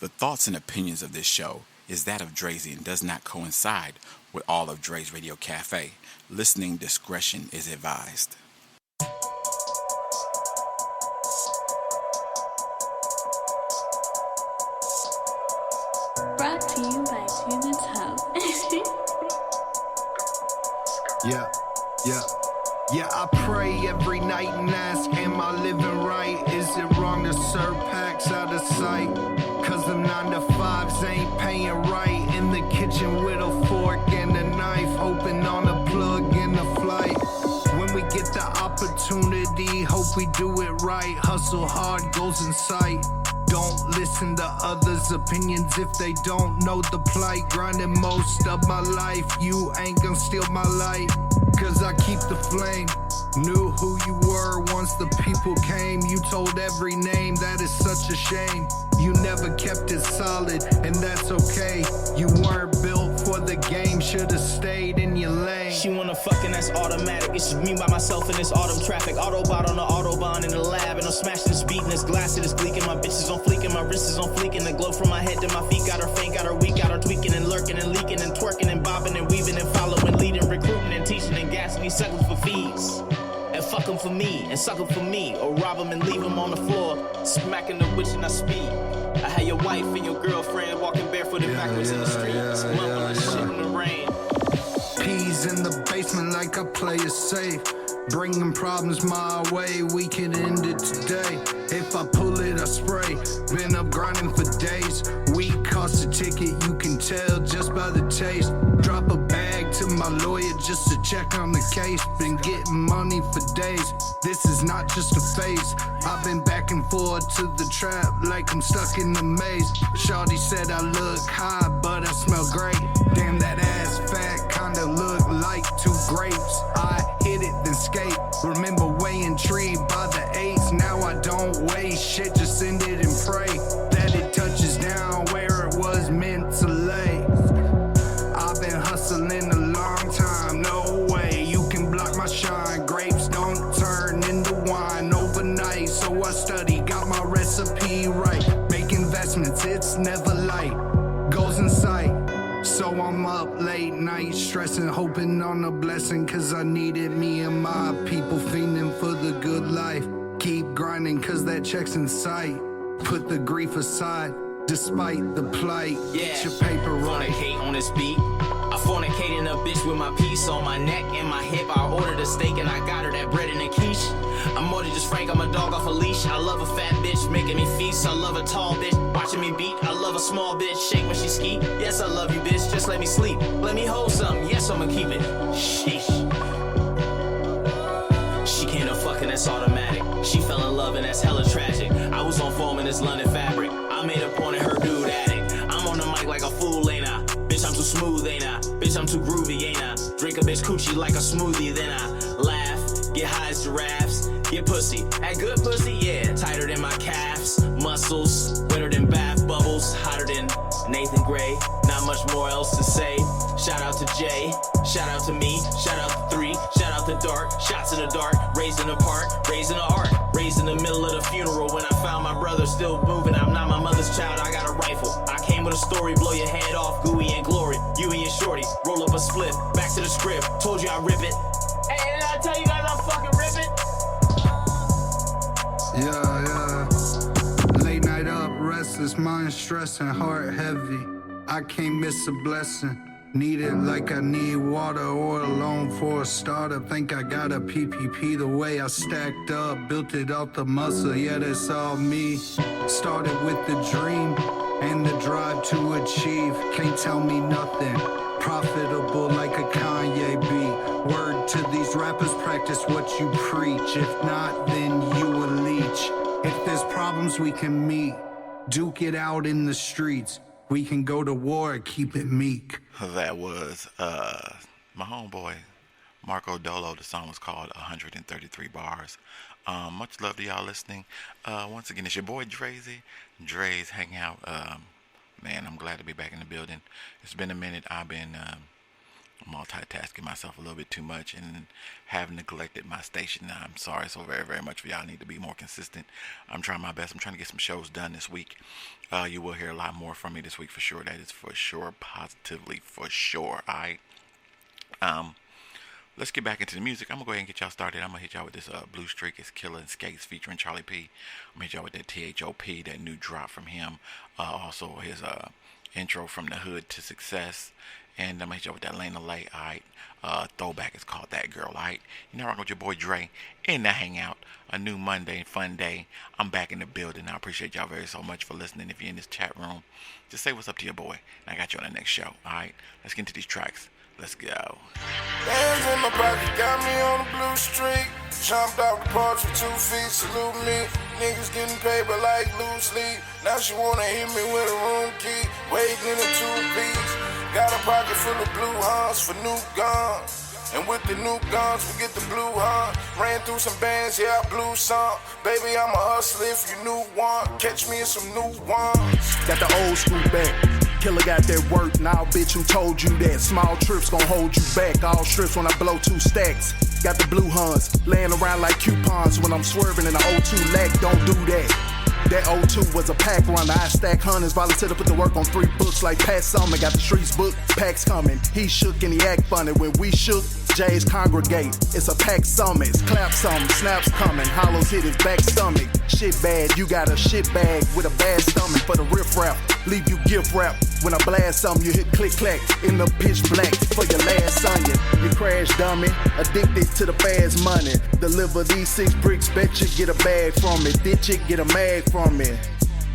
The thoughts and opinions of this show is that of Drazy and does not coincide with all of Dre's Radio Cafe. Listening discretion is advised. Brought to you by To The Top. Yeah, I pray every night and ask, am I living right? Is it wrong to serve packs out of sight? Cause the 9 to 5s ain't paying right. In the kitchen with a fork and a knife, hoping on a plug in the flight. When we get the opportunity, hope we do it right. Hustle hard, goals in sight. Don't listen to others' opinions if they don't know the plight. Grinding most of my life, you ain't gonna steal my light. Cause I keep the flame. Knew who you were once the people came. You told every name, that is such a shame. You never kept it solid, and that's okay. You weren't built for the game, should've stayed in your lane. She wanna fucking that's automatic. It's just me by myself in this autumn traffic. Autobot on the Autobahn in the lab, and I'm smashing this beat and this glass it is gleeking. My bitch is on fleek and my wrist is on fleek, and the glow from my head to my feet got her faint, got her weak, got her tweaking and lurking and leaking and twerking and bobbing and weaving and following, leading, recruiting and teaching and gassing these suckers for fees. And fuck them for me, and suck them for me, or rob them and leave them on the floor, smacking the witch and I speed. I had your wife and your girlfriend walking barefooted backwards in the streets, mumbling shit in the rain. Peas in the basement like I play it safe. Bringing problems my way, we can end it today. If I pull it, I spray. Been up grinding for days. Weed cost a ticket, you can tell just by the taste. Drop a bag to my lawyer just to check on the case. Been getting money for days. This is not just a phase. I've been back and forth to the trap like I'm stuck in the maze. Shawty said I look high, but I smell great. Damn, that ass fat kinda look like 2 grapes. I hit it, then skate. Remember weighing tree by the 8s. Now I don't weigh shit, just send it and pray that it touches down where it was meant to lay. I've been hustling a long time, no way you can block my shine. Grapes don't turn into wine overnight, so I study, got my recipe right. Make investments, it's never light. Goals in sight. So I'm up late night, stressing, hoping on a blessing, cause I needed me and my people fiending for the good life. Keep grinding cause that check's in sight. Put the grief aside, despite the plight. Yeah, Get your paper right. Fornicate on this beat. I fornicating a bitch with my piece on my neck and my hip. I ordered a steak and I got her that bread and a quiche. I'm more than just Frank, I'm a dog off a leash. I love a fat bitch making me feast. I love a tall bitch watching me beat. I love a small bitch shake when she ski. Yes, I love you, bitch, just let me sleep. Let me hold something, yes, I'ma keep it. Sheesh. She came to fucking, that's automatic. She fell in love and that's hella tragic. I was on foam in this London fabric. I made a point of her dude addict. I'm on the mic like a fool, ain't I? Bitch, I'm too smooth, ain't I? Bitch, I'm too groovy, ain't I? Drink a bitch coochie like a smoothie, then I laugh. Get high as giraffes, get pussy. That good pussy, yeah. Tighter than my calves, muscles. Wetter than bath bubbles, hotter than Nathan Gray. Not much more else to say. Shout out to Jay, shout out to me, shout out to 3, shout out to Dark. Shots in the dark, raised in the park, raised in the art. Raised in the middle of the funeral when I found my brother still moving. I'm not my mother's child, I got a rifle. I came with a story, blow your head off, gooey and glory. You and your shorty, roll up a split, back to the script. Told you I rip it. Hey, did I tell you guys I'm fucking ripping? Yeah. Late night up, restless, mind stressing, heart heavy. I can't miss a blessing. Need it like I need water or a loan for a starter. Think I got a PPP the way I stacked up. Built it off the muscle, yeah, that's all me. Started with the dream and the drive to achieve. Can't tell me nothing. Profitable like a Kanye beat. Word to these rappers, practice what you preach. If not, then you a leech. If there's problems we can meet, duke it out in the streets. We can go to war, keep it meek. That was my homeboy Marco Dolo. The song was called 133 Bars. Much love to y'all listening. Once again, it's your boy Drazy. Dre's HangOut. Man, I'm glad to be back in the building. It's been a minute. I've been multitasking myself a little bit too much and have neglected my station. I'm sorry so very, very much for y'all. I need to be more consistent. I'm trying my best. I'm trying to get some shows done this week. You will hear a lot more from me this week for sure. That is for sure, positively for sure. All right. Let's get back into the music. I'm going to go ahead and get y'all started. I'm going to hit y'all with this Blue Streak. It's Killer and Skates featuring Charlie P. I'm going to hit y'all with that T.H.O.P., that new drop from him. Also his intro from the hood to success. And I'm going to hit y'all with that Lena Lay. Alright. Throwback is called That Girl. Alright. You know, I'm with your boy Dre in the Hangout. A new Monday, fun day. I'm back in the building. I appreciate y'all very so much for listening. If you're in this chat room, just say what's up to your boy. And I got you on the next show. Alright. Let's get into these tracks. Let's go. Hands in my pocket, got me on the blue streak. Jumped out the porch with 2 feet, salute me. Niggas getting paper like loose leaf. Now she wanna hit me with a room key. Waiting in a 2-piece. Got a pocket full of blue hunts for new guns. And with the new guns, we get the blue hunt. Ran through some bands, yeah, I blew some. Baby, I'm a hustler if you knew one. Catch me in some new ones. Got the old school back. Killer got that work, now bitch, who told you that? Small trips gon' hold you back, all strips when I blow 2 stacks. Got the blue huns, laying around like coupons when I'm swerving in the O2 lag, don't do that. That O2 was a pack runner, I stack hunters, volunteer to put the work on 3 books like Pat Summer. Got the streets booked, packs coming, he shook and he act funny. When we shook, J's congregate, it's a pack summit. Clap some, snaps coming, hollows hit his back stomach. Shit bad, you got a shit bag with a bad stomach for the riff rap. Leave you gift wrap. When I blast something, you hit click clack in the pitch black for your last onion. You crash dummy, addicted to the fast money. Deliver these 6 bricks, bet you get a bag from it. Ditch it, get a mag from it.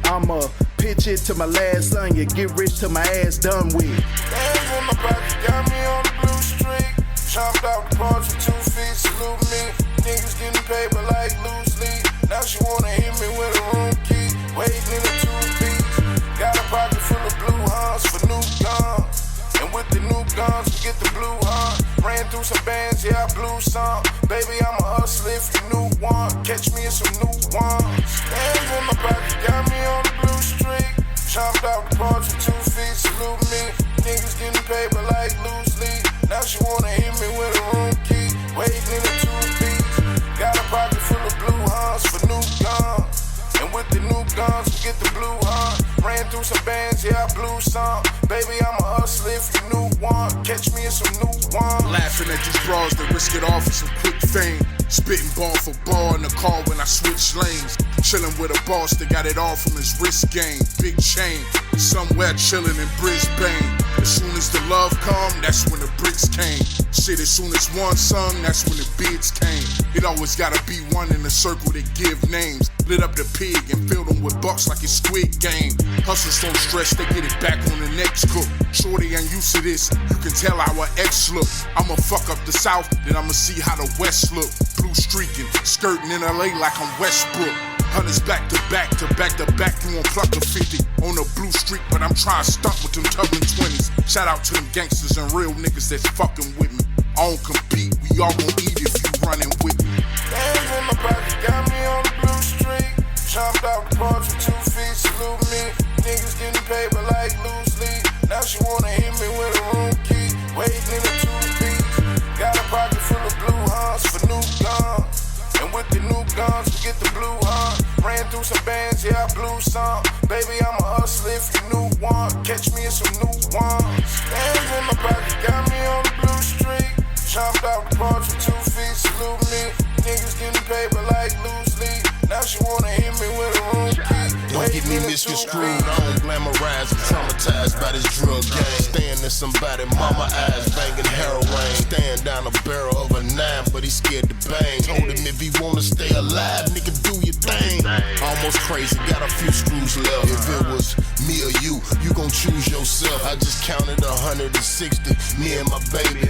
I'ma pitch it to my last onion, get rich till my ass done with. Hands in my pocket, got me on the blue streak. Jumped out the porch with 2 feet, salute me. Niggas getting paper like loose leaf. Now she wanna hit me with a room key. Waiting in a 2-piece. Got a pocket full of blue hunts for new guns. And with the new guns, we get the blue hunt. Ran through some bands, yeah, I blew some. Baby, I'm a hustler if you knew one. Catch me in some new ones. Hands in my pocket, got me on the blue streak. Jumped out the porch with 2 feet, salute me. Niggas getting paper like loose leaf. Now she wanna hit me with a room key. Waiting in a 2-piece. Got a pocket full of blue hunts for new guns. And with the new guns, we get the blue hunt. Ran through some bands, yeah, I blew some. Baby, I'm a hustler if you knew one. Catch me in some new ones. Laughing at these bras that risk it all for some quick fame. Spitting ball for ball in the car when I switch lanes. Chilling with a boss that got it all from his wrist game. Big chain, somewhere chilling in Brisbane. As soon as the love come, that's when the bricks came. Shit, as soon as one sung, that's when the bids came. It always gotta be one in the circle that give names. Lit up the pig and fill them with bucks like it's Squid Game. Hustlers don't stress, they get it back on the next cook. Shorty ain't used to this, you can tell how her ex look. I'ma fuck up the South, then I'ma see how the West look. Blue streaking, skirting in LA like I'm Westbrook. Hunters back to back to back to back, you won't pluck a 50 on a blue streak, but I'm trying to stunt with them Tubman 20s. Shout out to them gangsters and real niggas that's fucking with me. I don't compete, we all gon' eat if you running with me. Hands in my pocket, got me on the blue streak. Jumped out the porch with 2 feet, salute me. Niggas getting paper like loose leaf. Now she wanna hit me with a room key. Waiting in a 2-piece. Got a pocket full of blue hunts for new guns. And with the new guns, we get the blue hunt. Ran through some bands, yeah, I blew some. Baby, I'm a hustler if you knew one. Catch me in some new ones. Hands in my pocket, got me on the blue streak. Jumped out the porch with 2 feet, salute me. Niggas getting paper like loose leaf. Now she wanna hit me with a room key. Don't get me misconstrued, I don't glamorize. I'm traumatized by this drug game. Staring at somebody, mama eyes banging heroin. Staring down a barrel of a 9, but he scared to bang. Told him if he wanna stay alive, nigga, do your thing. Almost crazy, got a few screws left. If it was me or you gon' choose yourself. I just counted 160, me and my baby.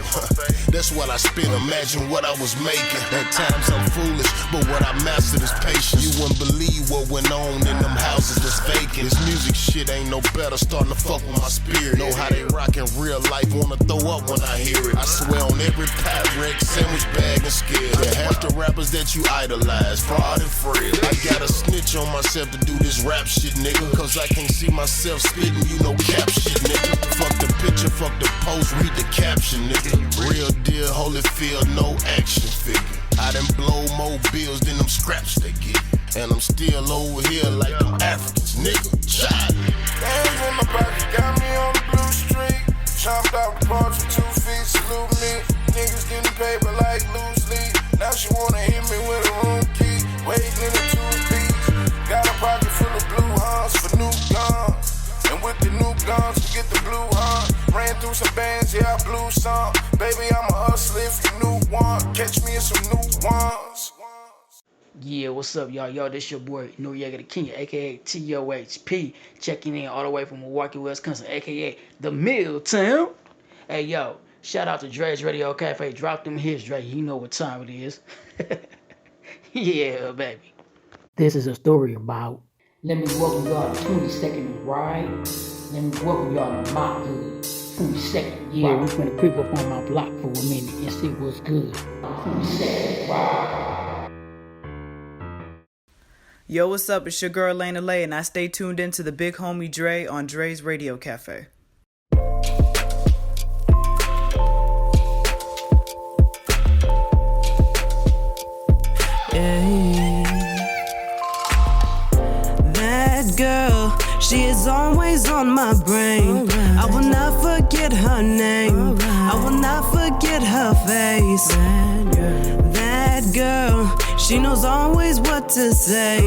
That's what I spent, imagine what I was making. At times I'm foolish, but what I mastered is patience. You wouldn't believe what went on in them houses that's vacant. This music shit ain't no better, starting to fuck with my spirit. Know how they rock in real life, wanna throw up when I hear it. I swear on every Pyrex, sandwich bag and scale. They're half the rappers that you idolize, fraud and fraud. I gotta snitch on myself to do this rap shit, nigga, cause I can't see myself spitting, you know caption, nigga. Fuck the picture, fuck the post, read the caption, nigga. Real deal, Holyfield, no action figure. I done blow more bills than them scraps they get. And I'm still over here like them Africans, nigga. Shot. Hands in my pocket, got me on the blue street. Chopped out the parts with 2 feet, salute me. Niggas getting paper like loose leaf. Now she wanna hit me with a room key. Waiting in the 2 beats. Got a pocket full of blue hunts for new guns. And with the new guns, we get the blue hunt. Ran through some bands, yeah, I blew some. Baby, I'm a hustler if you knew one. Catch me in some new ones. Yeah, what's up, y'all? Yo, this your boy, Noriega the King, a.k.a. TOHP, checking in all the way from Milwaukee, Wisconsin, a.k.a. the Milltown. Hey, yo, shout out to Dre's Radio Cafe. Drop them hits, Dre. You know what time it is. Yeah, baby. This is a story about, let me welcome y'all to 22nd Ride. Let me welcome y'all to my hood. 22nd. Yeah, we finna creep up on my block for a minute and see what's good. 22nd Ride. Yo, what's up? It's your girl Lana Lay, and I stay tuned into the big homie Dre on Dre's Radio Cafe. That girl, she is always on my brain. I will not forget her name. I will not forget her face. That girl, she knows always what to say.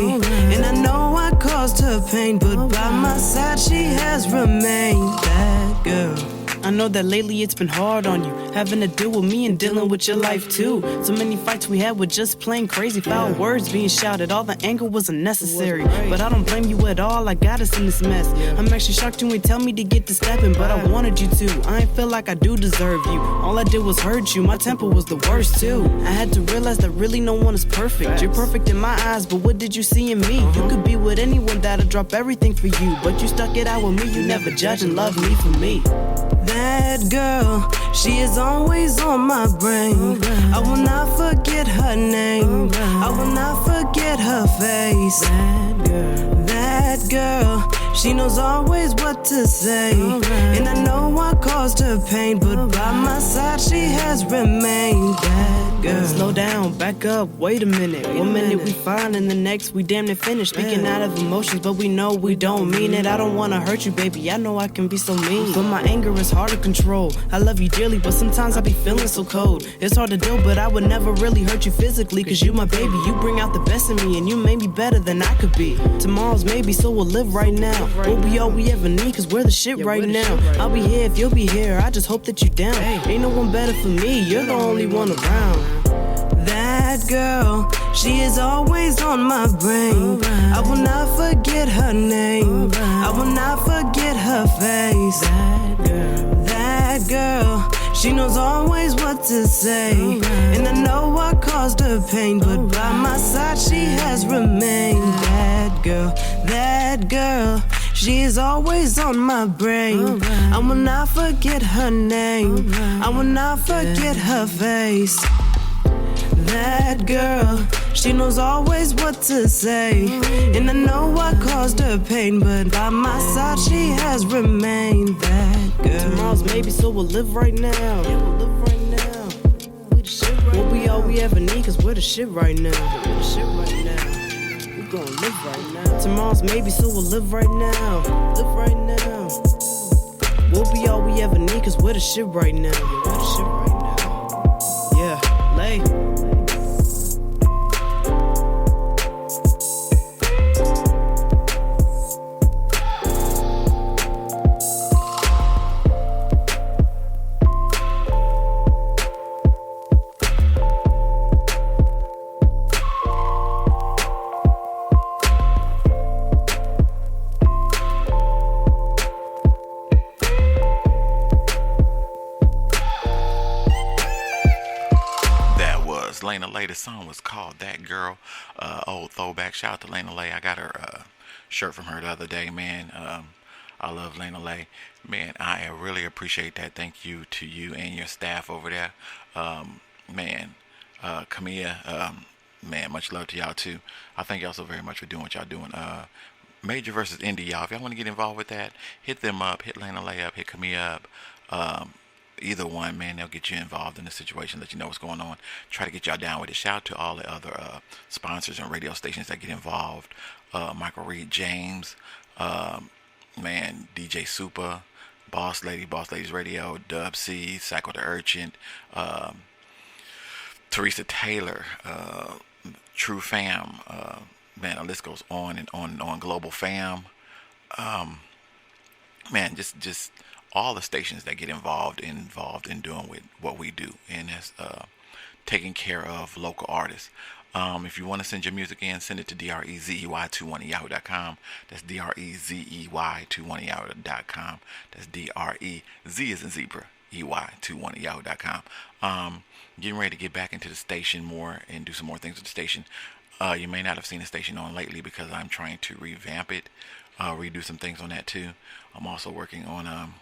And I know I caused her pain, but by my side she has remained. That girl, I know that lately it's been hard on you, having to deal with me and dealing with your life too. So many fights we had were just plain crazy, foul words being shouted, all the anger was unnecessary. But I don't blame you at all, I got us in this mess. I'm actually shocked you ain't tell me to get to stepping, but I wanted you to. I ain't feel like I do deserve you. All I did was hurt you, my temper was the worst too. I had to realize that really no one is perfect. You're perfect in my eyes, but what did you see in me? You could be with anyone that'll drop everything for you, but you stuck it out with me, you never judge and love me for me. that girl, she is always on my brain. I will not forget her name. I will not forget her face. That girl, she knows always what to say. And I know I caused her pain, but by my side she has remained. That girl. Slow down, back up, wait a minute. One minute we fine and the next we damn near finished. Speaking out of emotions, but we know we don't mean it. I don't wanna hurt you, baby, I know I can be so mean, but my anger is hard to control. I love you dearly, but sometimes I be feeling so cold. It's hard to do, but I would never really hurt you physically, cause you my baby, you bring out the best in me, and you made me better than I could be. Tomorrow's maybe, so we'll live right now. We'll be all we ever need, cause we're the shit right now. I'll be here if you'll be here, I just hope that you down. Ain't no one better for me, you're the only one around. That girl, she is always on my brain. I will not forget her name. I will not forget her face. That girl, she knows always what to say. And I know I caused her pain, but by my side she has remained. That girl, she is always on my brain. I will not forget her name. I will not forget her face. That girl, she knows always what to say. And I know I caused her pain, but by my side she has remained. That girl. Tomorrow's maybe, so we'll live right now. Yeah, we'll live right now. We the shit right now. We'll be all we ever need, cause we're the shit right now. We're the shit right now. We gon' live right now. Tomorrow's maybe, so we'll live right now. Live right now. We'll be all we ever need, cause we're the shit right now. Yeah, we're the shit right now. Yeah, lay. Lana Lay. The song was called That Girl. Old throwback. Shout out to Lana Lay. I got her shirt from her the other day, man. I love Lana Lay. Man, I really appreciate that. Thank you to you and your staff over there. Man, Camilla, man, much love to y'all too. I thank y'all so very much for doing what y'all doing. Major versus indie, y'all. If y'all want to get involved with that, hit them up. Hit Lana Layup. Hit Camille up. Either one, man, they'll get you involved in the situation, let you know what's going on. Try to get y'all down with it. Shout out to all the other sponsors and radio stations that get involved. Michael Reed James, man, DJ Super, Boss Ladies Radio, Dub C, Sacco the Urchin, Teresa Taylor, True Fam, man, the list goes on and on and on. Global Fam, man, just all the stations that get involved in doing with what we do, and that's taking care of local artists. If you want to send your music in, send it to drezey21@yahoo.com. That's drezey21@yahoo.com. That's drez as in zebra, ey21@yahoo.com. Getting ready to get back into the station more and do some more things with the station. You may not have seen the station on lately because I'm trying to revamp it, redo some things on that too. I'm also working on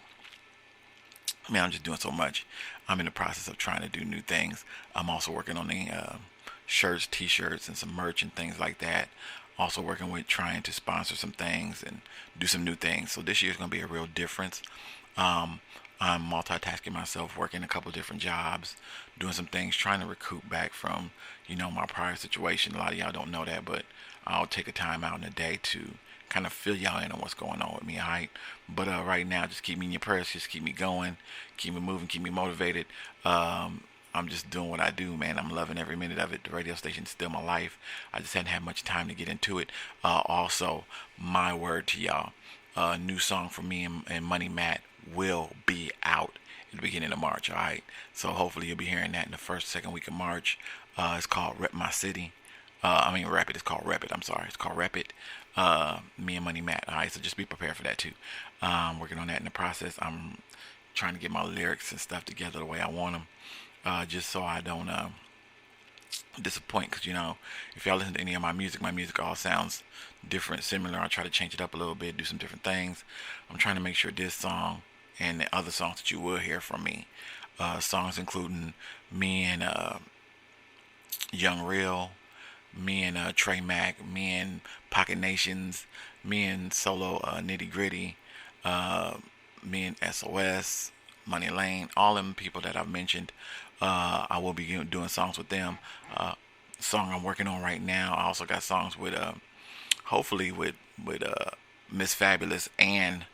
I'm just doing so much. I'm in the process of trying to do new things. I'm also working on the shirts, t-shirts, and some merch and things like that. Also working with trying to sponsor some things and do some new things. So this year is going to be a real difference. I'm multitasking myself, working a couple different jobs, doing some things, trying to recoup back from, my prior situation. A lot of y'all don't know that, but I'll take a time out in a day to kind of fill y'all in on what's going on with me, alright? But right now, just keep me in your prayers, just keep me going, keep me moving, keep me motivated. I'm just doing what I do, man. I'm loving every minute of it. The radio station's still my life. I just hadn't had much time to get into it. Also, my word to y'all, a new song from me and Money Matt will be out at the beginning of March, alright? So hopefully you'll be hearing that in the first, second week of March. It's called Rep My City. Rap It. It's called Rep It. I'm sorry. It's called Rep It. Me and Money Matt. Alright, so just be prepared for that too. Working on that in the process. I'm trying to get my lyrics and stuff together the way I want them. Just so I don't disappoint. Because, if y'all listen to any of my music all sounds different, similar. I try to change it up a little bit, do some different things. I'm trying to make sure this song and the other songs that you will hear from me, songs including me and Young Real, me and Trey Mack, me and Pocket Nations, me and Solo Nitty Gritty, me and SOS, Money Lane, all them people that I've mentioned. I will be doing songs with them. Song I'm working on right now. I also got songs with hopefully with Miss Fabulous and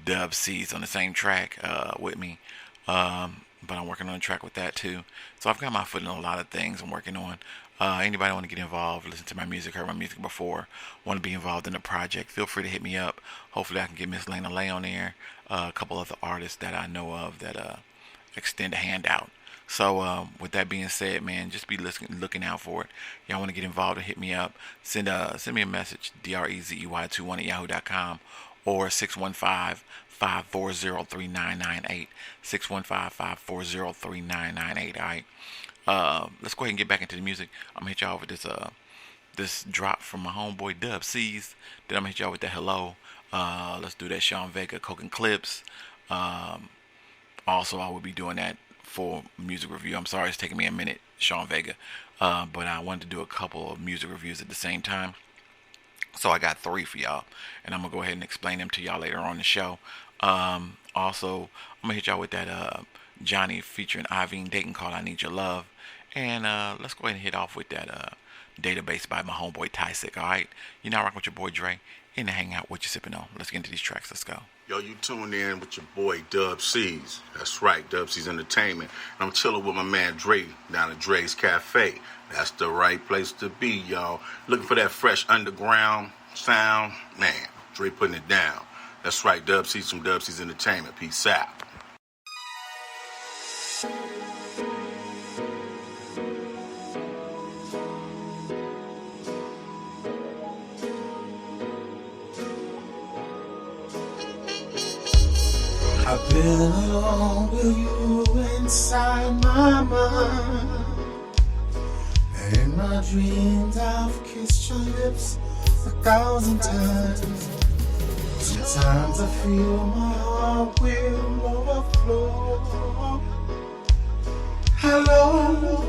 Dub C's on the same track with me. But I'm working on a track with that too. So I've got my foot in a lot of things I'm working on. Anybody want to get involved, listen to my music, heard my music before, want to be involved in the project, feel free to hit me up. Hopefully I can get Miss Lana Lay on there, a couple other artists that I know of that extend a hand out. So with that being said, man, just be looking out for it. Y'all want to get involved and hit me up, send me a message, drezey21@yahoo.com or 615-540-3998, 615-540-3998. Alright, let's go ahead and get back into the music. I'm gonna hit y'all with this drop from my homeboy Dub C's. Then I'm gonna hit y'all with the Hello. Let's do that Sean Vega, Coke and Clips. Also, I will be doing that for music review. I'm sorry it's taking me a minute, Sean Vega, but I wanted to do a couple of music reviews at the same time. So I got 3 for y'all, and I'm gonna go ahead and explain them to y'all later on the show. Also, I'm gonna hit y'all with that Johnny featuring Ivine Dayton called I Need Your Love. And let's go ahead and hit off with that Database by my homeboy Ty Sick. Alright, you're now rocking with your boy Dre in the Hangout. What you sipping on? Let's get into these tracks. Let's go. Yo, you tuned in with your boy Dub C's. That's right, Dub C's Entertainment. And I'm chilling with my man Dre down at Dre's Cafe. That's the right place to be, y'all. Looking for that fresh underground sound? Man, Dre putting it down. That's right, Dub C's from Dub C's Entertainment. Peace out. I've been alone with you inside my mind. In my dreams I've kissed your lips 1,000 times. Sometimes I feel my heart will overflow. Hello,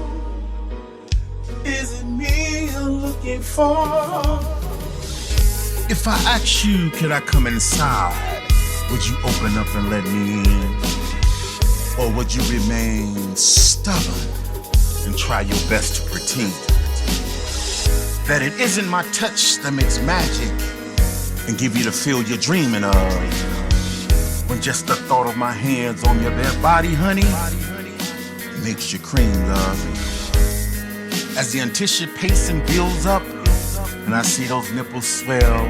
is it me you're looking for? If I ask you, could I come inside? Would you open up and let me in? Or would you remain stubborn and try your best to pretend that it isn't my touch that makes magic and give you the feel you're dreaming of? When just the thought of my hands on your bare body, honey, makes you cream, love. As the anticipation builds up and I see those nipples swell,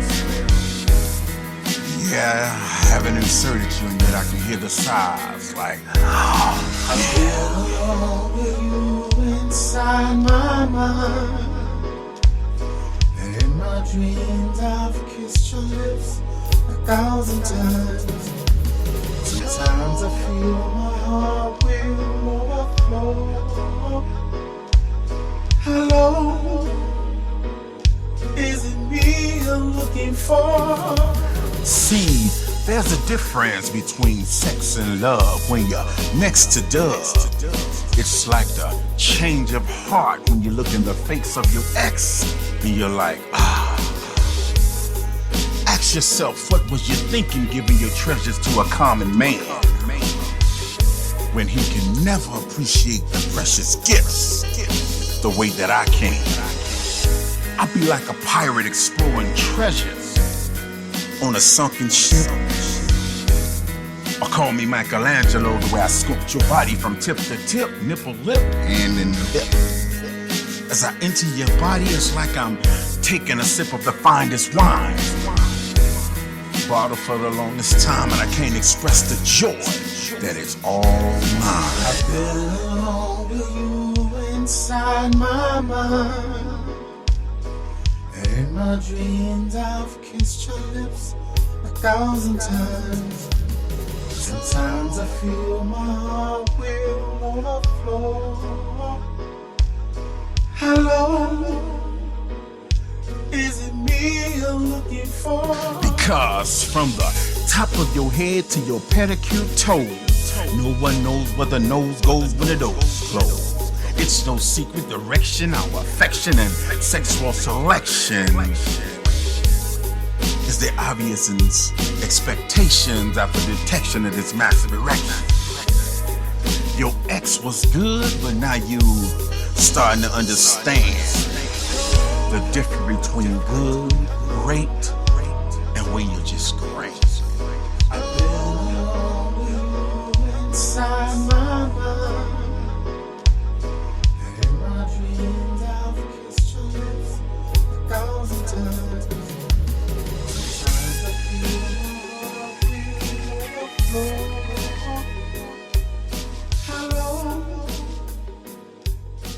yeah, I haven't inserted you and yet I can hear the sighs like, I feel alone with you inside my mind. And in my dreams I've kissed your lips 1,000 times. Sometimes I feel my heart will overflow. Hello, is it me you're looking for? see, there's a difference between sex and love when you're next to Dove. It's like the change of heart when you look in the face of your ex and you're like, Ask yourself, what was you thinking giving your treasures to a common man when he can never appreciate the precious gifts the way that I can? I'd be like a pirate exploring treasures on a sunken ship. Or call me Michelangelo, the way I sculpt your body from tip to tip, nipple, lip, hand and hip. As I enter your body, it's like I'm taking a sip of the finest wine. Bottled for the longest time, and I can't express the joy that it's all mine. I've been alone with you inside my mind. In my dreams I've kissed your lips 1,000 times. Sometimes I feel my heart will overflow. Hello, is it me you're looking for? Because from the top of your head to your pedicure toes, no one knows where the nose goes when the doors close. It's no secret direction, our affection and sexual selection is the obvious expectations after detection of this massive erection. Your ex was good, but now you starting to understand the difference between good, great, and when you're just great. I've been alone with you inside my mind. Hello,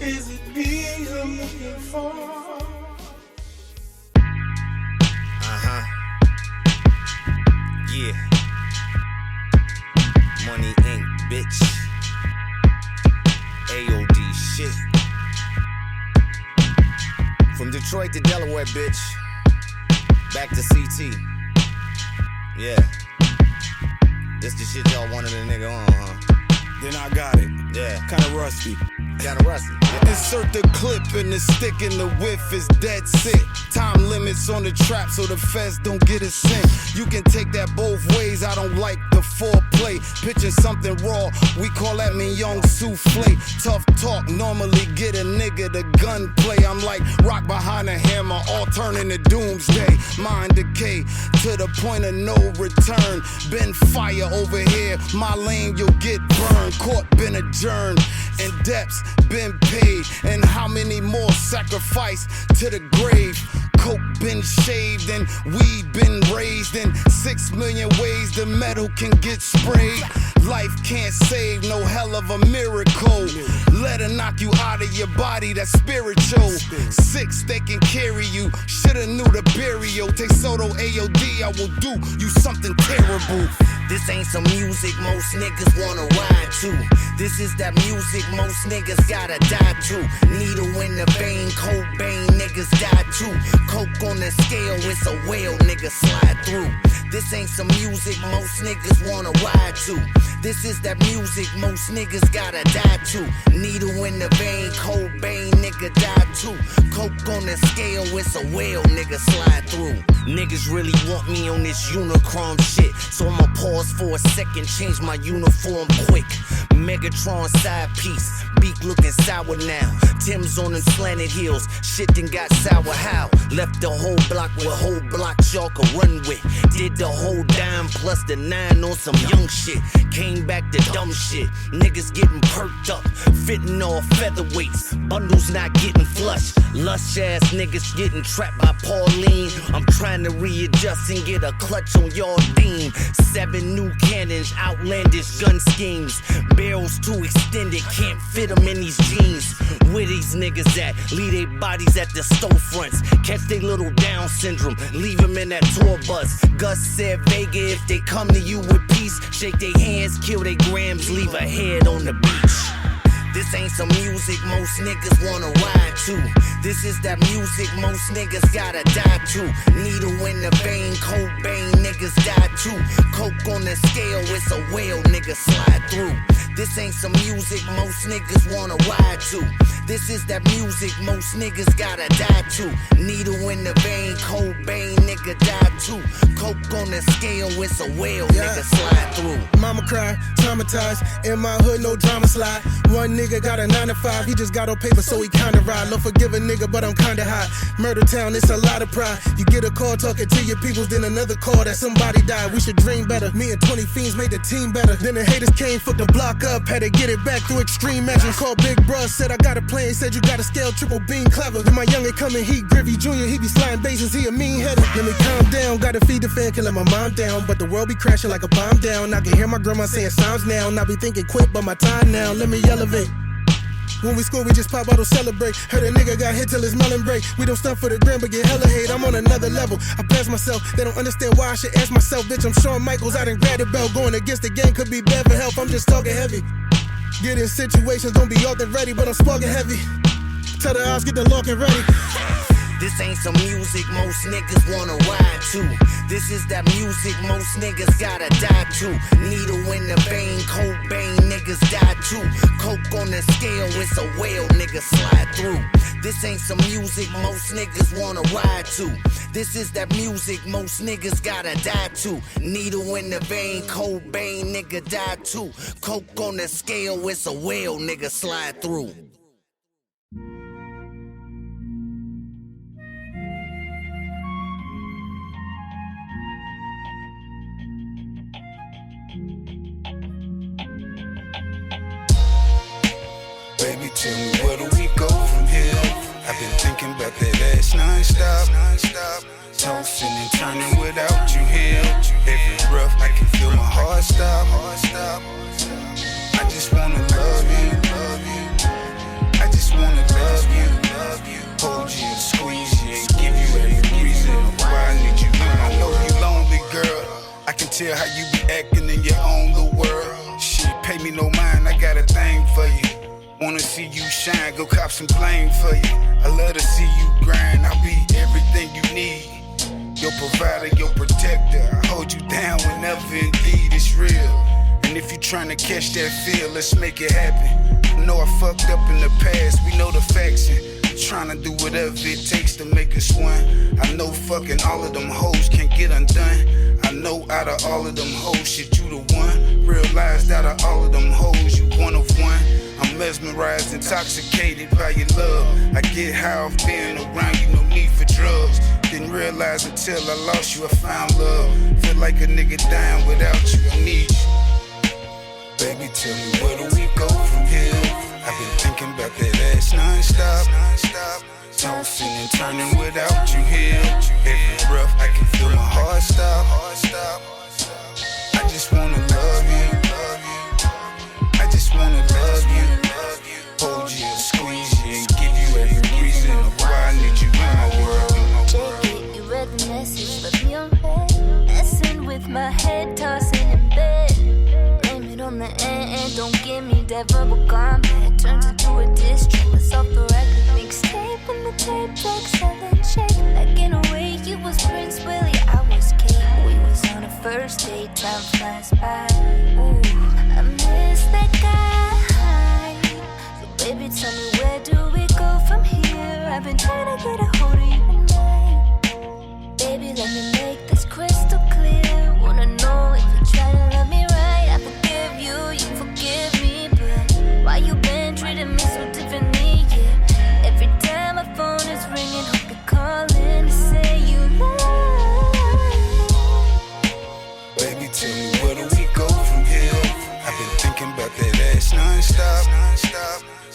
is it me you're looking for? Yeah. Money Inc., bitch. AOD shit. From Detroit to Delaware, bitch. Back to CT. Yeah. This the shit y'all wanted a nigga on, huh? Then I got it. Yeah. Kinda rusty. Kinda rusty. Yeah. Insert the clip and the stick in the whiff is dead sick. Time limits on the trap so the feds don't get a cent. You can take that both ways, I don't like the foreplay. Pitching something raw, we call that mignon souffle. Tough talk, normally get a nigga the gunplay. I'm like rock behind a hammer, all turning to doomsday. Mind decay to the point of no return. Been fire over here, my lane you'll get burned. Court been adjourned, and debts been paid. And how many more sacrificed to the grave? Coke been shaved and weed been raised in 6 million ways the metal can get sprayed. Life can't save no hell of a miracle. Let her knock you out of your body, that's spiritual. 6, they can carry you. Shoulda knew the burial. Take Soto AOD, I will do you something terrible. This ain't some music most niggas wanna ride to. This is that music most niggas gotta die to. Needle in the vein, Cobain, niggas die too. Coke on the scale, it's a whale, niggas slide through. This ain't some music most niggas wanna ride to. This is that music most niggas gotta die to. Needle in the vein, Cobain, nigga die too. Coke on the scale, it's a whale, nigga slide through. Niggas really want me on this Unicron shit, so I'ma pause for a second, change my uniform quick. Megatron side piece, beak looking sour now. Tim's on them slanted heels, shit done got sour how. Left the whole block with whole blocks y'all could run with. Did the whole dime plus the 9 on some young shit. Came back to dumb shit, niggas getting perked up, fitting all featherweights, bundles not getting flushed. Lush ass niggas getting trapped by Pauline. I'm trying to readjust and get a clutch on y'all dean. 7 new cannons, outlandish gun schemes. Barrels too extended, can't fit them in these jeans. Where these niggas at? Leave they bodies at the storefronts. Catch they little Down syndrome, leave them in that tour bus. Gus said Vega, if they come to you with peace, shake their hands, kill their grams, leave a head on the beach. This ain't some music most niggas wanna ride to. This is that music most niggas gotta die to. Needle in the vein, Cobain, niggas die too. Coke on the scale, it's a whale, nigga slide through. This ain't some music most niggas wanna ride to. This is that music most niggas gotta die to. Needle in the vein, Cobain, nigga die too. Coke on the scale, it's a whale, nigga slide through. Mama cry, traumatized. In my hood, no drama slide. One nigga got a 9 to 5, he just got on paper, so he kinda ride. Love forgive a nigga, but I'm kinda high. Murder town, it's a lot of pride. You get a call talking to your peoples, then another call that somebody died. We should dream better. Me and 20 fiends made the team better. Then the haters came, fucked the block up, had to get it back through extreme measures. Called Big Bruh, said I got a plan, said you gotta scale triple beam clever. Then my youngin' coming, he Griffey Jr., he be sliding bases, he a mean header. Let me calm down, gotta feed the fan, killing my mom down. But the world be crashing like a bomb down. I can hear my grandma saying sounds now, and I be thinking quit, but my time now, let me elevate. When we score, we just pop out to celebrate. Heard a nigga got hit till his melon break. We don't stunt for the gram, but get hella hate. I'm on another level. I pass myself. They don't understand why I should ask myself. Bitch, I'm Shawn Michaels. I done grabbed the belt. Going against the game could be bad for health. I'm just talking heavy. Get in situations, don't be all that ready, but I'm sparking heavy. Tell the odds, get the lock and ready. This ain't some music most niggas wanna ride to. This is that music most niggas gotta die to. Needle in the vein, Cobain, niggas die too. Coke on the scale, it's a whale, niggas slide through. This ain't some music most niggas wanna ride to. This is that music most niggas gotta die to. Needle in the vein, Cobain, nigga die too. Coke on the scale, it's a whale, nigga slide through. Baby, tell me where do we go from here? I've been thinking about that ass non-stop. Tossing and turning without you here. Every breath, I can feel my heart stop. I just wanna love you. I just wanna love you. Hold you, squeeze you, and give you every reason why I need you. I know you lonely, girl. I can tell how you be acting in your own little world. Shit, pay me no mind, I got a thing for you. Wanna see you shine, go cop some flame for you. I love to see you grind, I'll be everything you need. Your provider, your protector, I hold you down whenever indeed it's real. And if you tryna catch that feel, let's make it happen. I know I fucked up in the past, we know the facts. Tryna do whatever it takes to make us one. I know fucking all of them hoes can't get undone. I know out of all of them hoes, shit, you the one. Realized out of all of them hoes, you one of one. I'm mesmerized, intoxicated by your love. I get high off being around you, no need for drugs. Didn't realize until I lost you, I found love. Feel like a nigga dying without you, I need you. Baby, tell me where do we go from here? I've been thinking about that ass non-stop. Tossing and turning without you here. Every breath, I can feel my heart stop. I just wanna love you. I just wanna love you. Hold you, squeeze you, and give you every reason why I need you in my world. Check it, you read the message, left me on red. Messing with my head, tossing in bed. from the end. Don't give me that verbal combat. Turns into a diss track. Let's off the record. Mixtape and the tape deck. Selling check. Like in a way, you was Prince Willie. I was Kate. We was on a first date. Time flies by. Ooh, I miss that guy. So baby, tell me, where do we go from here? I've been trying to get a hold of you tonight. Baby, let me make this crystal clear. Wanna know if you try to love me right. I forgive you, you forgive me, but why you been treating me so differently? Yeah, every time my phone is ringing, hope you're calling to say you love me. Baby, tell me, where do we go from here? I've been thinking about that ass non-stop.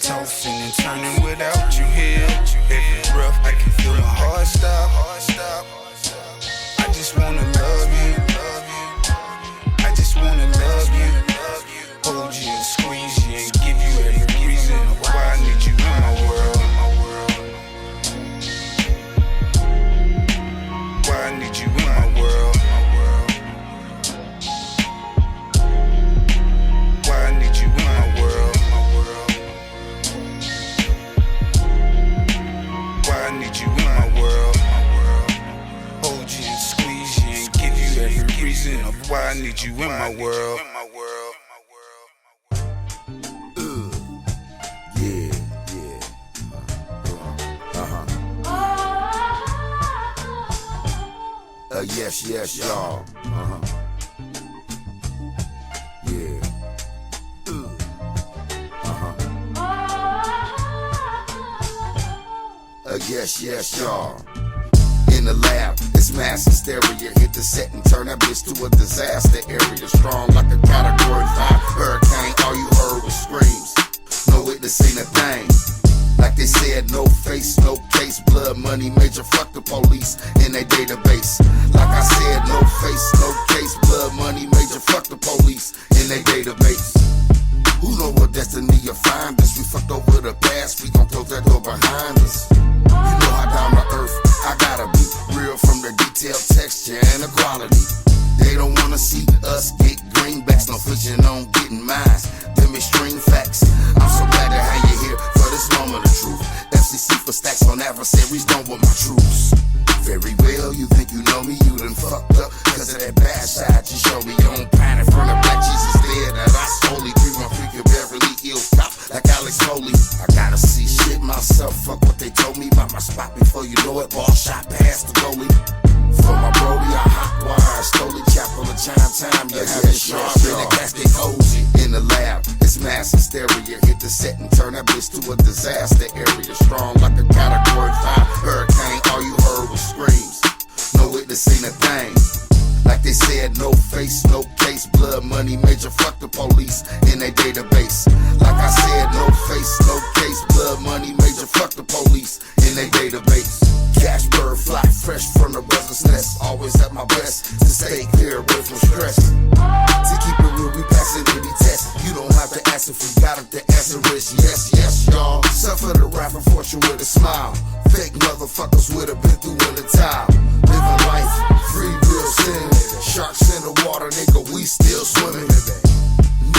Tossing and turning without you here. Every breath I can feel my heart stop. I just wanna love you. I just wanna love you. Hold you and squeeze you and give you every reason why I need you in my world. Why I need you in my world. Why I need you in my world. Why I need you in my world. Hold you and squeeze you and give you every reason of why I need you in my world. Yes, yes, y'all. Yeah. Yes, yes, y'all. In the lab, it's mass hysteria. Hit the set and turn that bitch to a disaster area. Strong like a category 5 hurricane. All you heard was screams. No witness seen a thing. Like they said, no face, no case, blood money, major, fuck the police in their database. Like I said, no face, no case, blood money, major, fuck the police in their database. Who know what destiny will find us? We fucked over the past, we gon' close that door behind us. You know how down to earth I gotta be, real from the detailed texture and the quality. They don't wanna see us get greenbacks, no flinching on getting mines, them extreme facts. I'm so glad to have you here for this moment of truth. FCC for stacks on adversaries, done with my troops. Very well, you think you know me, you done fucked up cause of that bad side you show me. You don't pine in front of black Jesus there that I solely 313 Beverly Hills cop like Alex Foley. I gotta see shit myself, fuck what they told me about my spot before you know it, ball shot past the goalie. For my brody, I hot wire, slowly chapel of time, you have it sharp in the casket cozy. In the lab, it's mass hysteria, hit the set and turn that bitch to a disaster area. Strong like a category 5 hurricane, all you heard was screams. No witness seen a thing. Like they said, no face, no case, blood money, major, fuck the police in their database. Like I said, no face, no case, blood money, major, fuck the police in their database. Cash bird, fly fresh from the brother's nest. Always at my best to stay clear away from stress. To keep it real, we passing any test. You don't have to ask if we got it, the answer is yes, yes, y'all. Suffer the rap of fortune with a smile. Fake motherfuckers would have been through in the time. Living life, free real sin. Sharks in the water, nigga, we still swimming.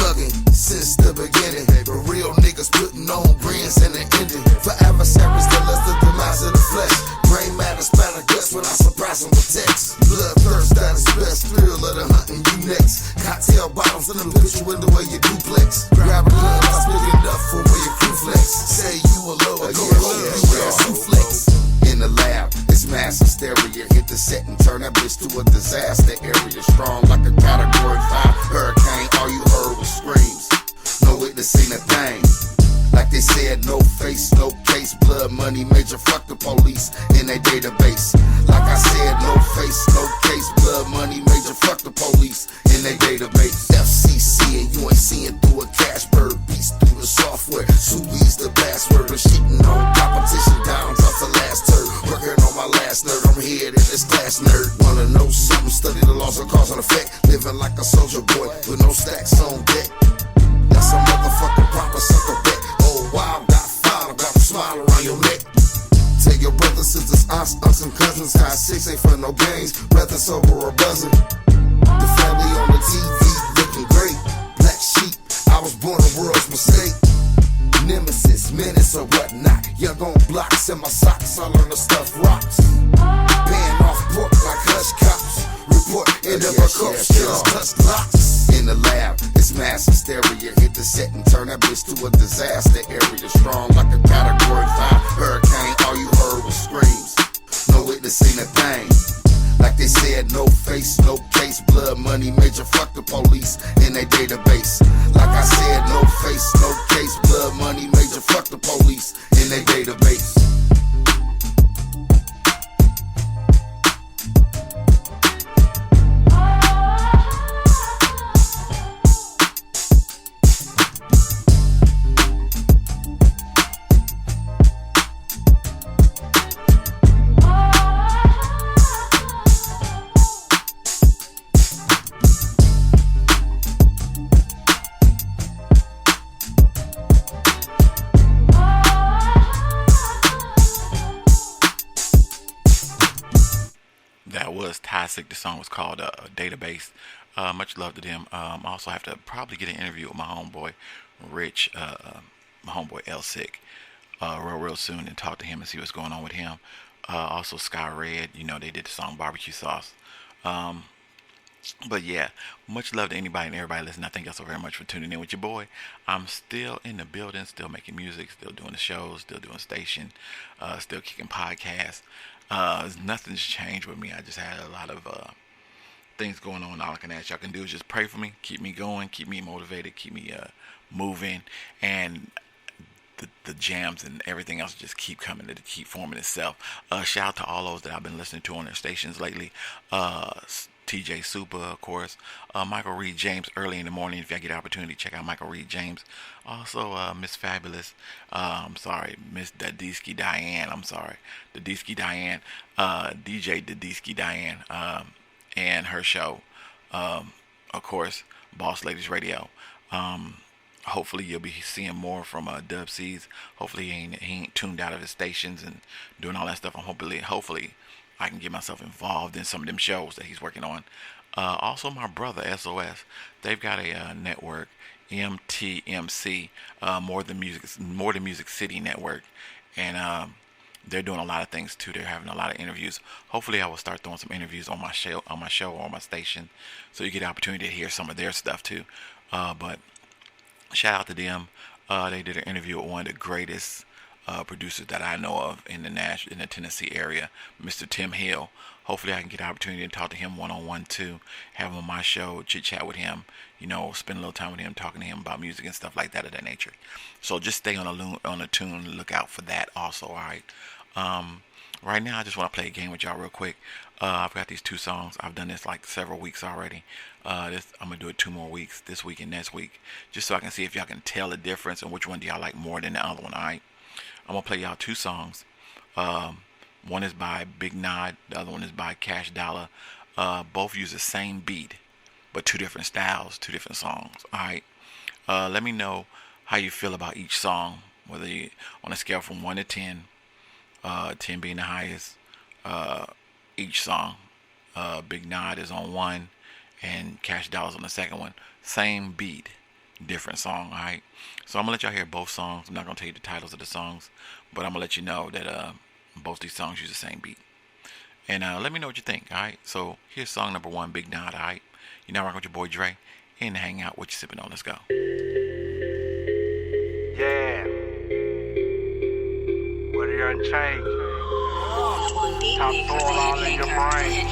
Mugging since the beginning. The real niggas putting on grins and the ending. For adversaries, tell us the demise of the flesh. Brain matter, splatter guts when I surprise them with text. Bloodthirst, that is best thrill of the hunting you next. Cocktail bottles in the picture window where you duplex. Grab a gun, that's big enough for where your crew flex. Say you a lower, go home, you wear a suplex. In the lab, it's mass hysteria. Hit the set and turn that bitch to a disaster area. Strong like a category 5 hurricane. All you heard was screams. No witness seen a thing. Like they said, no face, no case, blood money, major, fuck the police in their database. Like I said, no face, no case, blood money, major, fuck the police in their database. FCC and you ain't seeing through a cash bird beast through the software. Sui's the password, but shitting on competition down off the last turd. Working on my last nerd, I'm here in this class nerd. Wanna know something, study the laws of cause and effect. Living like a soldier boy with no stacks on deck. That's a motherfucking proper sucker bet. Oh wow, got filed, got a smile around your neck. Tell your brothers, sisters, aunts, and cousins. High 6 ain't for no games, brothers over a buzzing. The family on the TV looking great. Black sheep In the lab, it's mass hysteria. Hit the set and turn that bitch to a disaster area. Strong like a category 5 hurricane. All you heard was screams. No witness seen a thing. Like they said, no face, no case. Blood money major, fuck the police in their database. Like I said, no face, no case. Blood money major, fuck the police in their database. That was Toxic. The song was called Database. Much love to them. I also have to probably get an interview with my homeboy Rich, my homeboy L Sick, real soon, and talk to him and see what's going on with him. Also Sky Red, you know, they did the song Barbecue Sauce. But yeah, much love to anybody and everybody listening. I thank y'all so very much for tuning in with your boy. I'm still in the building, still making music, still doing the shows, still doing station, still kicking podcasts. Nothing's changed with me. I just had a lot of things going on. All I can ask y'all can do is just pray for me, keep me going, keep me motivated, keep me moving, and the jams and everything else just keep coming to keep forming itself. Shout out to all those that I've been listening to on their stations lately. TJ Super, of course. Michael Reed James early in the morning. If y'all get an opportunity, check out Michael Reed James. Also, Miss Fabulous. I'm sorry, Miss Dadisky Diane. I'm sorry, Dadisky Diane. DJ Dadisky Diane. And her show. Of course, Boss Ladies Radio. Hopefully you'll be seeing more from Dub C's. Hopefully he ain't tuned out of his stations and doing all that stuff. Hopefully I can get myself involved in some of them shows that he's working on. Also my brother SOS, they've got a network, MTMC, More Than Music City Network, and they're doing a lot of things too. They're having a lot of interviews. Hopefully I will start throwing some interviews on my show or on my station, so you get the opportunity to hear some of their stuff too. But shout out to them. They did an interview with one of the greatest producers that I know of in the Tennessee area, Mr. Tim Hill. Hopefully I can get the opportunity to talk to him one-on-one too, have him on my show, chit-chat with him, you know, spend a little time with him, talking to him about music and stuff like that of that nature. So just stay on the tune, look out for that also, all right? Right now I just want to play a game with y'all real quick. I've got these 2 songs. I've done this like several weeks already. I'm going to do it 2 more weeks, this week and next week, just so I can see if y'all can tell the difference and which one do y'all like more than the other one, all right? I'm going to play y'all 2 songs. One is by Big Nod. The other one is by Cash Dollar. Both use the same beat, but 2 different styles, 2 different songs. All right. Let me know how you feel about each song, whether you on a scale from 1 to 10, 10 being the highest. Each song, Big Nod is on 1, and Cash Dollar's on the second one. Same beat, different song. All right. So I'm gonna let y'all hear both songs. I'm not gonna tell you the titles of the songs, but I'm gonna let you know that both these songs use the same beat. And let me know what you think. All right. So here's song number 1, Big Nod. All right. You now rocking with your boy Dre in the Hangout. What you sipping on? Let's go. Yeah. What are you unchained? Top soil all in your brain.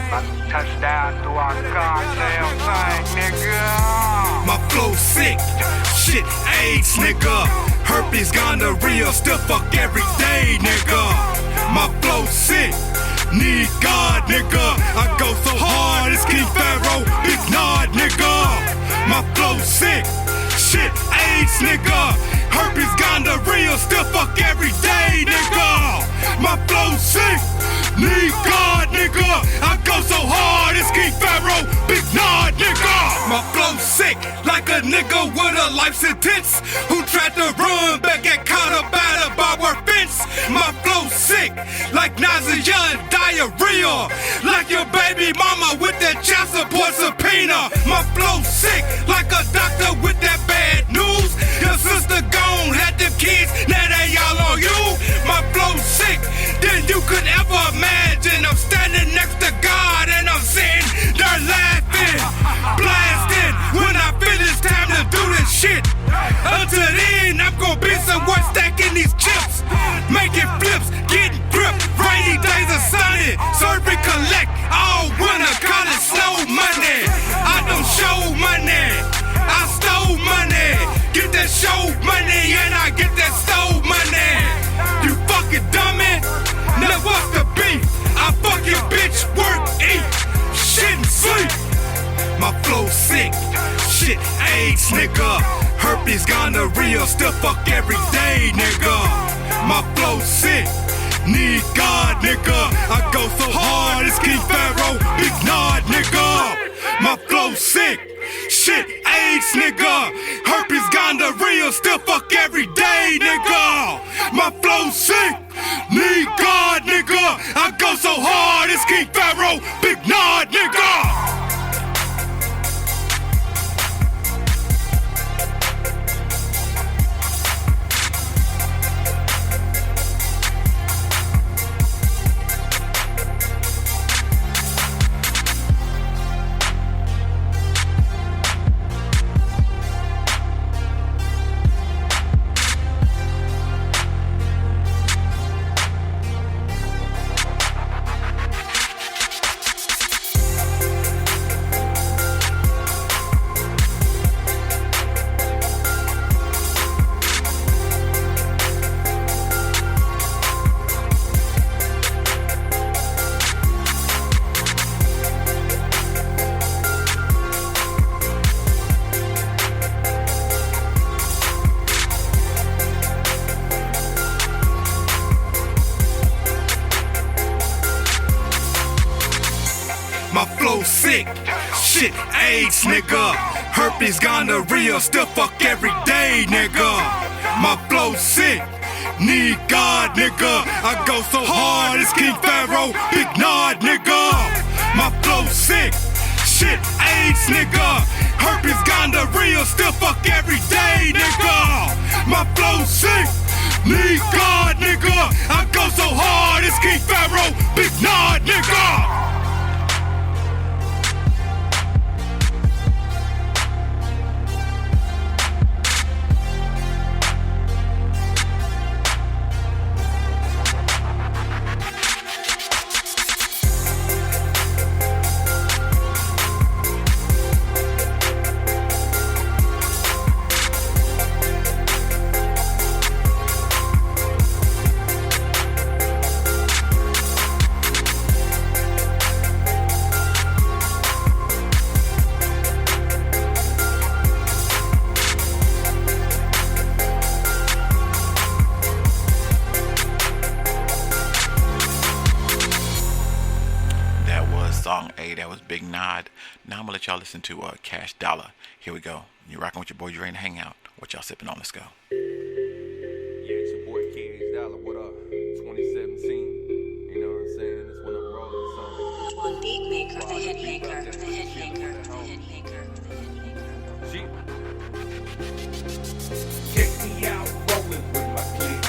About to touch down through our goddamn thing, nigga. My flow sick, shit AIDS, nigga. Herpes, gonorrhea, still fuck every day, nigga. My flow sick, need God, nigga. I go so hard, it's King Pharaoh, Big Nod, nigga. My flow sick, shit AIDS, nigga. Herpes, gonorrhea, still fuck every day, nigga. My flow sick, need God, nigga. I go so hard, it's King Pharaoh, Big Nod, nigga. My flow sick, like a nigga with a life sentence who tried to run back and caught up by the barbed wire fence. My flow sick, like nausea and diarrhea, like your baby mama with that child support subpoena. My flow sick, like a doctor with that bad news. Your sister gone, had them kids, now they all on you. My flow sick, than you could ever imagine. I'm standing next to God and I'm sitting there laughing. flow sick. Shit, AIDS, nigga. Herpes, gonorrhea, still fuck every day, nigga. My flow sick. Need God, nigga. I go so hard, it's King Pharaoh, Big Nod, nigga. My flow sick. Shit, AIDS, nigga. Herpes, gonorrhea, still fuck every day, nigga. My flow sick. Need God, nigga. I go so hard, it's King Pharaoh, Big Nod, nigga. My flow sick, shit, AIDS, nigga. Herpes, gonorrhea, still fuck every day, nigga. My flow sick, need God, nigga. I go so hard, it's King Pharaoh, Big Nod, nigga. My flow sick, shit, AIDS, nigga. Herpes, gonorrhea, still fuck every day, nigga. My flow sick, need God, nigga. I go so hard, it's King Pharaoh, Big Nod, nigga. Song A, that was Big Nod. Now I'm gonna let y'all listen to Cash Dollar. Here we go. You're rocking with your boy Dre and HangOut. What y'all sipping on? Let's go. Yeah, it's your boy Cash Dollar. What up? 2017. You know what I'm saying? That's when I'm rolling something. One beat maker, the hit maker, the hit maker, the hit maker, the hit maker. Check me out, rolling with my clique.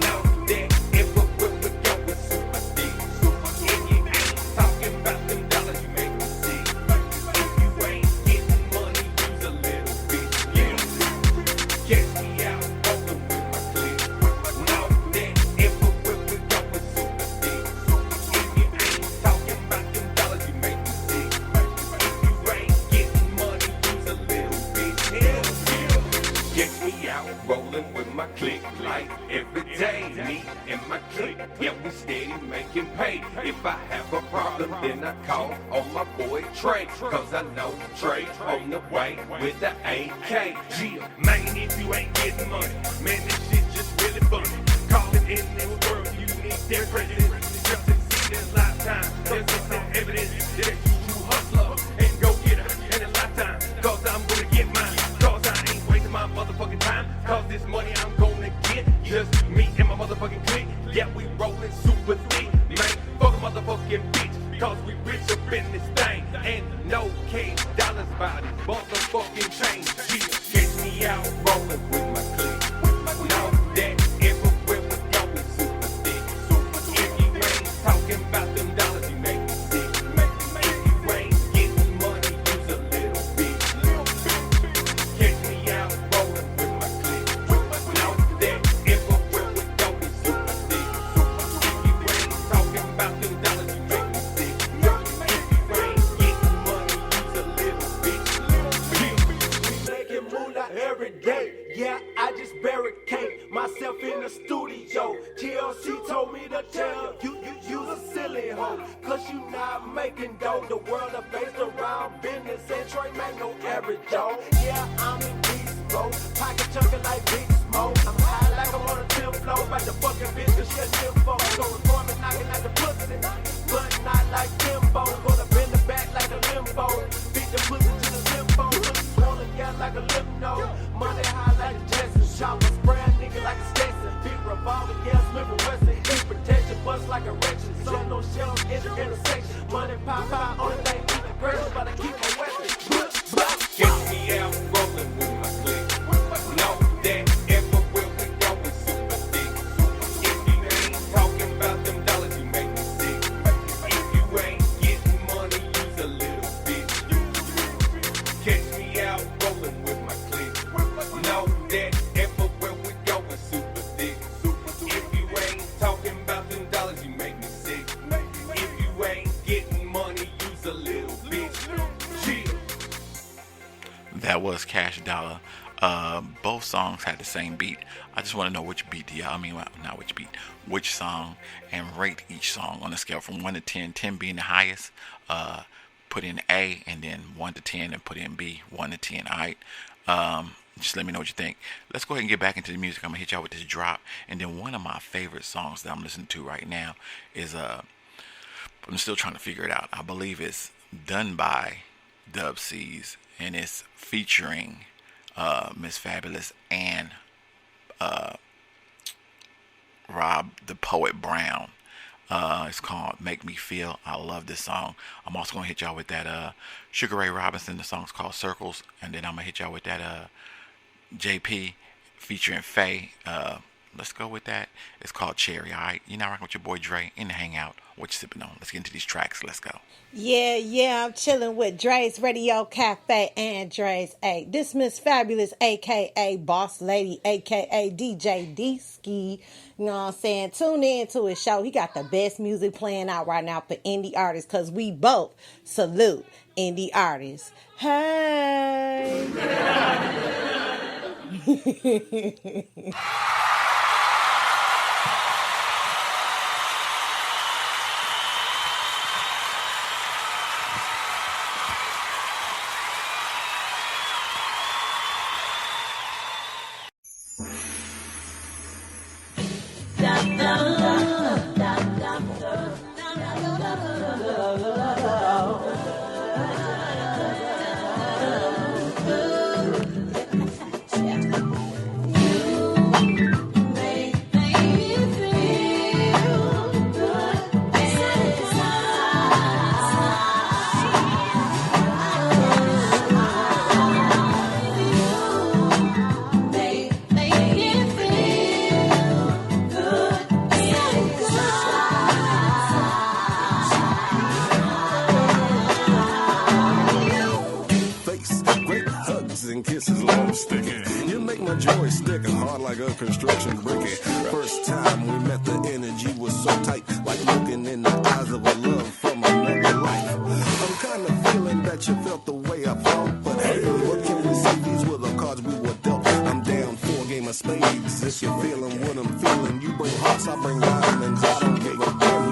Now that everywhere we go is super deep. If you ain't talking about them dollars, you make me sick. If you ain't getting money, use a little bit. Yeah. Check me out, rolling with my clique. Now that everywhere we go is super deep. If you ain't talking about them dollars, you make me sick. If you ain't getting money, use a little bit. Hell yeah. Check me out, rolling with my clique like every day. Me and my clique, yeah, we steady making pay. If I have a problem, then I call on my boy Trey. Cause I know Trey on the way with the AK. Yeah, man, if you ain't getting money, man, this shit just really funny. Calling in this world, you need their president. Just to see this lifetime, there's just no evidence that you true hustler and go get her in a lifetime. Cause I'm gonna get mine. Cause I ain't wasting my motherfucking time. Cause this money I'm gonna get. Just me and my motherfucking clique. Yeah, we rolling super thick. Man, fuck a motherfucking bitch. Cause we rich up in this thing. And no cash dollars by this motherfucking chain. Yeah, catch me out rolling with my clique. Know that everywhere we go is super thick. If you ain't talking about them dollars, you make me sick. If you ain't getting money, use a little bit. Catch me out rolling with my clique. Know that everywhere we go is super thick. If you ain't talking about them dollars, you make me sick. If you ain't getting money, use a little bit. We making moolah every day. Yeah, I just barricade myself in the studio. TLC told me to tell you use a silly hoe. Cause you not making dough. The world is based around business and Troy ain't no average Joe. Yeah, I'm in beast mode, pocket chunkin' like Big Smoke. I'm high like I'm on a 10th floor, about to fuck a bitch 'cause she a nympho. Go reform and knocking at the pussy, but not like Timbo. Gonna bend the back like a limbo, beat the pussy to the limbo. Pussy swollen, yeah, like a limno. Money high like a Jetson, chopper spray a nigga like a Stetson. Big revolver, yeah, Smith and Wesson. Heat protection, bust like a erection. So no shells in the intersection. Money pop out, only thing keep the pressure, but I keep my weapon. Catch me out rolling with my clique. Know that everywhere we go we super thick. If you ain't talking about them dollars, you make me sick. If you ain't getting money, use a little bit. Catch me out rolling with my clique. Know that everywhere we go we super thick. If you ain't talking about them dollars, you make me sick. If you ain't getting money, use a little bit. Chill. That was Cash Dollar. Both songs had the same beat. I just want to know which beat do y'all, not which beat, which song, and rate each song on a scale from 1 to 10, 10 being the highest. Put in A, and then 1 to 10, and put in B, 1 to 10. Alright. Just let me know what you think. Let's go ahead and get back into the music. I'm gonna hit y'all with this drop, and then one of my favorite songs that I'm listening to right now is I'm still trying to figure it out. I believe it's done by Dub C's, and it's featuring Miss Fabulous and Rob the Poet Brown. It's called Make Me Feel. I love this song. I'm also going to hit y'all with that Sugar Ray Robinson. The song's called Circles. And then I'm going to hit y'all with that JP featuring Faye. Let's go with that. It's called Cherry. Alright, you're now rocking with your boy Dre in the Hangout. What you sipping on? Let's get into these tracks. Let's go. Yeah, I'm chilling with Dre's Radio Cafe and Dre's. Hey, this Miss Fabulous, a.k.a. Boss Lady, a.k.a. DJ D-Ski. You know what I'm saying? Tune in to his show. He got the best music playing out right now for indie artists, because we both salute indie artists. Hey! Kisses long sticking. You make my joy sticking hard like a construction bricky. First time we met, the energy was so tight, like looking in the eyes of a love from another life. I'm kind of feeling that you felt the way I felt, but hey, what can we say? These were the cards we were dealt. I'm down for a game of spades. If you're feeling what I'm feeling, you bring hearts, I bring diamonds. I don't give a damn.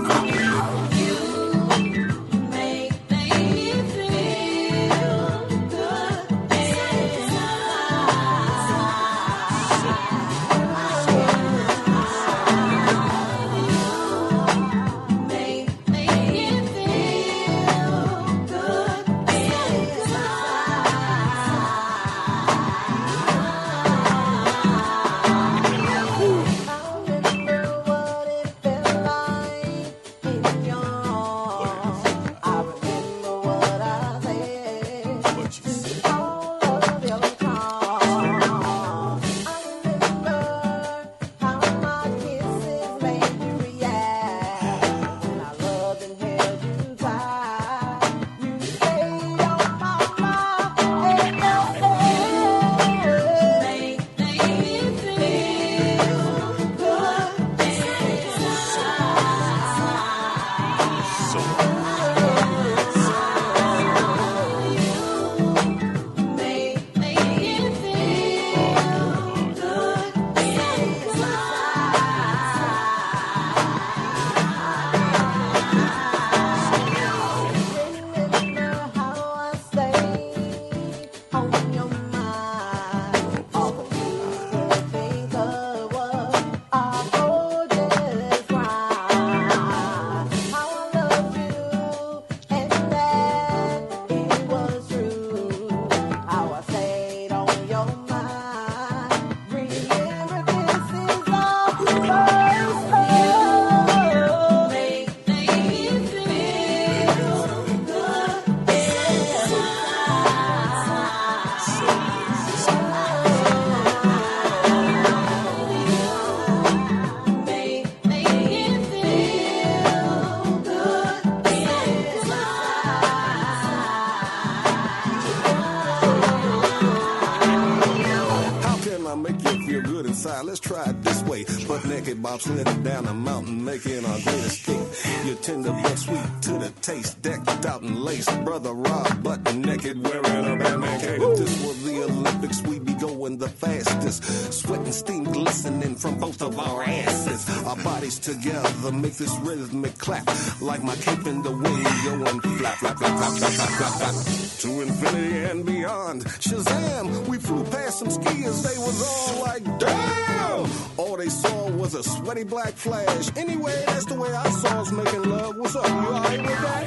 side. Let's try it this way. Butt naked, Bob slid down a mountain, making our great escape. You're tender but sweet to the taste, decked out in lace. Brother Rob, butt naked, wearing a Batman cape. If this was the Olympics, we'd be going the fastest. Sweat and steam glistening from both of our asses. Our bodies together make this rhythmic clap, like my cape in the wind going flap, flap, flap, flap, flap, flap, flap, flap. To infinity and beyond. Shazam! We flew past some skiers, they was all like, damn! All they saw was a sweaty black flash. Anyway, that's the way I saw us making love. What's up, you alright with that?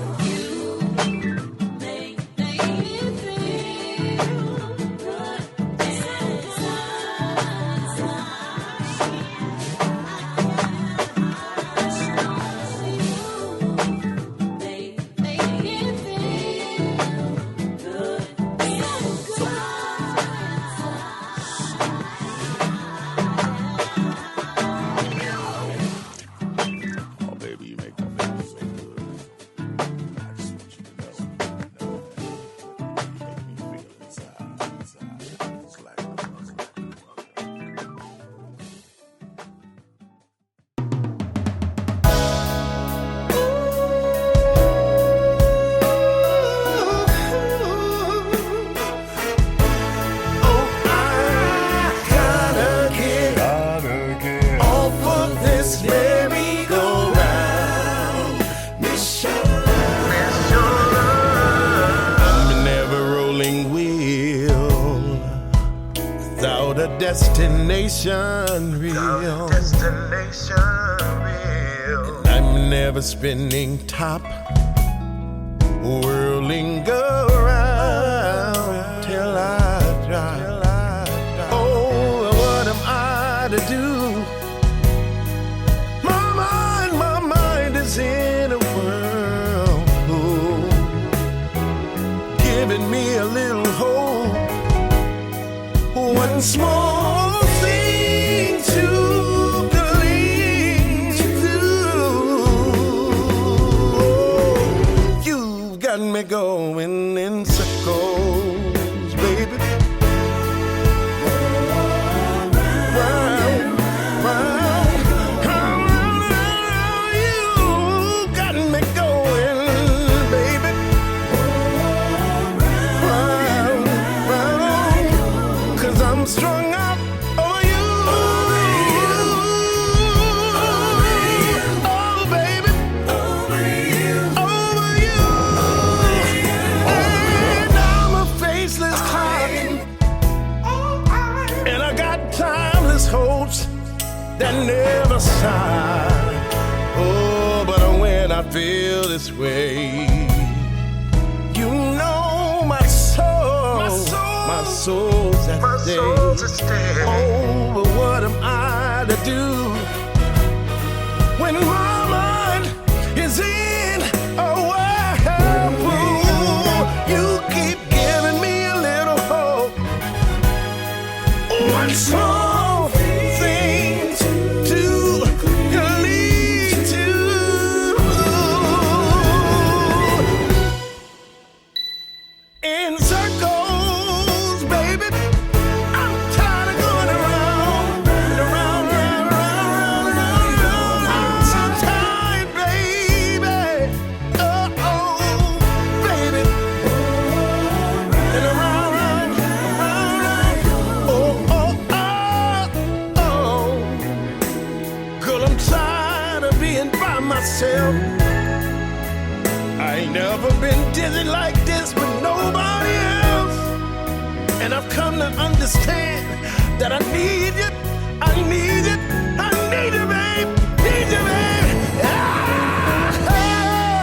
Destination real. And I'm never spinning top, whirling around till I drop. Oh, what am I to do? My mind is in a whirlpool, giving me a little hope. One small thing to cling to. You've got me going in circles, baby. You got me going, baby. Cause I'm strung up over you. Oh, baby. Over you. And I'm a faceless clock, and I got timeless hopes that never sigh. Oh, but when I feel this way, you know my soul's at stake. Oh, but what am I to do when my mind is in a whirlpool? You keep giving me a little hope. One small thing to cling to. In circles, baby. I'm tired of going around. I'm so tired, baby. Oh, baby. And around. Oh. Girl, I'm tired of being by myself. I ain't never been dizzy like this with nobody else. And I've come to understand that I need you, I need you, I need you, babe, need you, babe.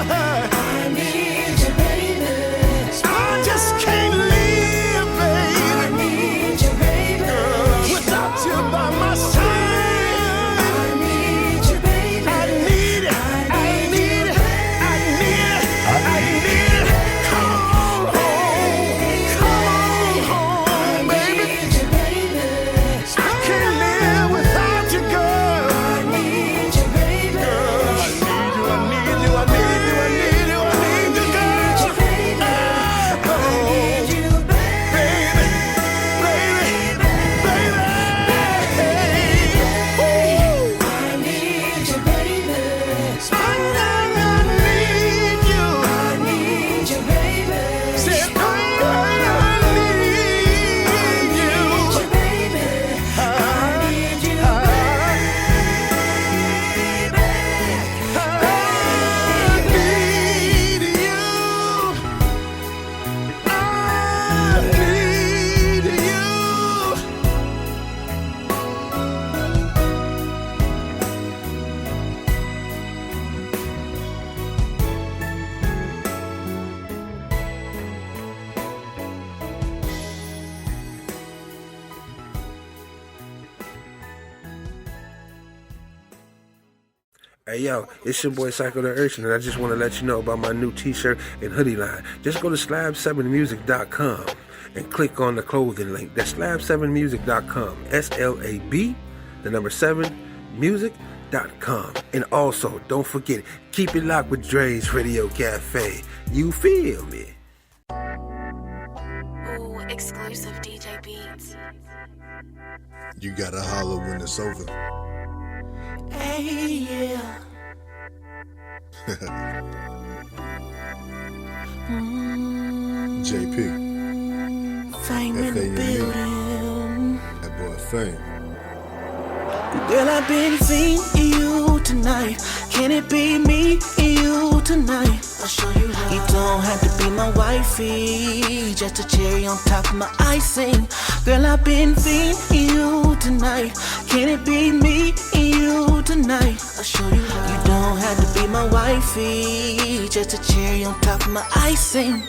I need you, baby. I just can't live, baby. I need you, baby. Without you by my side. I need you, baby. I need it, I need it, I need it, I need it. Come on home, baby. I can't live without you, girl. I need you, baby. Hey yo, it's your boy Psycho the Urchin, and I just want to let you know about my new t-shirt and hoodie line. Just go to slab7music.com and click on the clothing link. That's slab7music.com. SLAB, the number 7, music.com. And also, don't forget, keep it locked with Dre's Radio Cafe. You feel me? Ooh, exclusive DJ beats. You gotta holler when it's over. Hey, yeah. JP. Fame in the building. That boy Fame. Girl, I've been seeing you tonight. Can it be me and you tonight? I'll show you how. You don't have to be my wifey, just a cherry on top of my icing. Girl, I've been seeing you tonight. Can it be me and you tonight? I'll show you how. You don't have to be my wifey, just a cherry on top of my icing.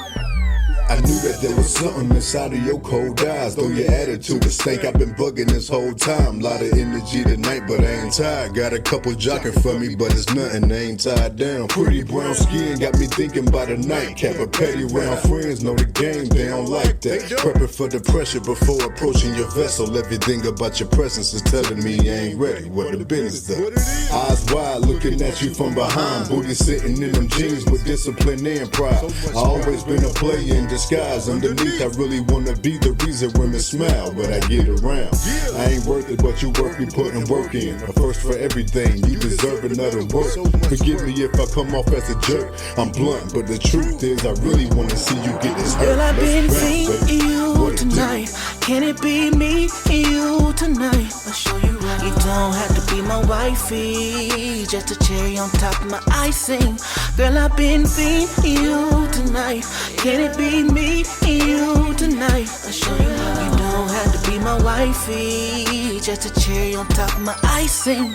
I knew that there was something inside of your cold eyes. Though your attitude was stank, I've been bugging this whole time. Lot of energy tonight, but I ain't tired. Got a couple jocking for me, but it's nothing, they ain't tied down. Pretty brown skin got me thinking about a nightcap. A petty round friends know the game, they don't like that. Prepping for the pressure before approaching your vessel. Everything about your presence is telling me you ain't ready. What the business though? Eyes wide looking at you from behind. Booty sitting in them jeans with discipline and pride. I always been a player in disguise. Underneath, I really wanna be the reason women smile, but I get around. I ain't worth it, but you worth me putting work in. A first for everything, you deserve another work. Forgive me if I come off as a jerk. I'm blunt, but the truth is, I really wanna see you get this hurt. Girl, I've been seeing you tonight. Can it be me and you tonight? I'll show you right. You don't have to be my wifey, just a cherry on top of my icing. Girl, I've been seeing you tonight. Can it be me and you tonight? I'll show you how. You don't have to be my wifey, just a cherry on top of my icing.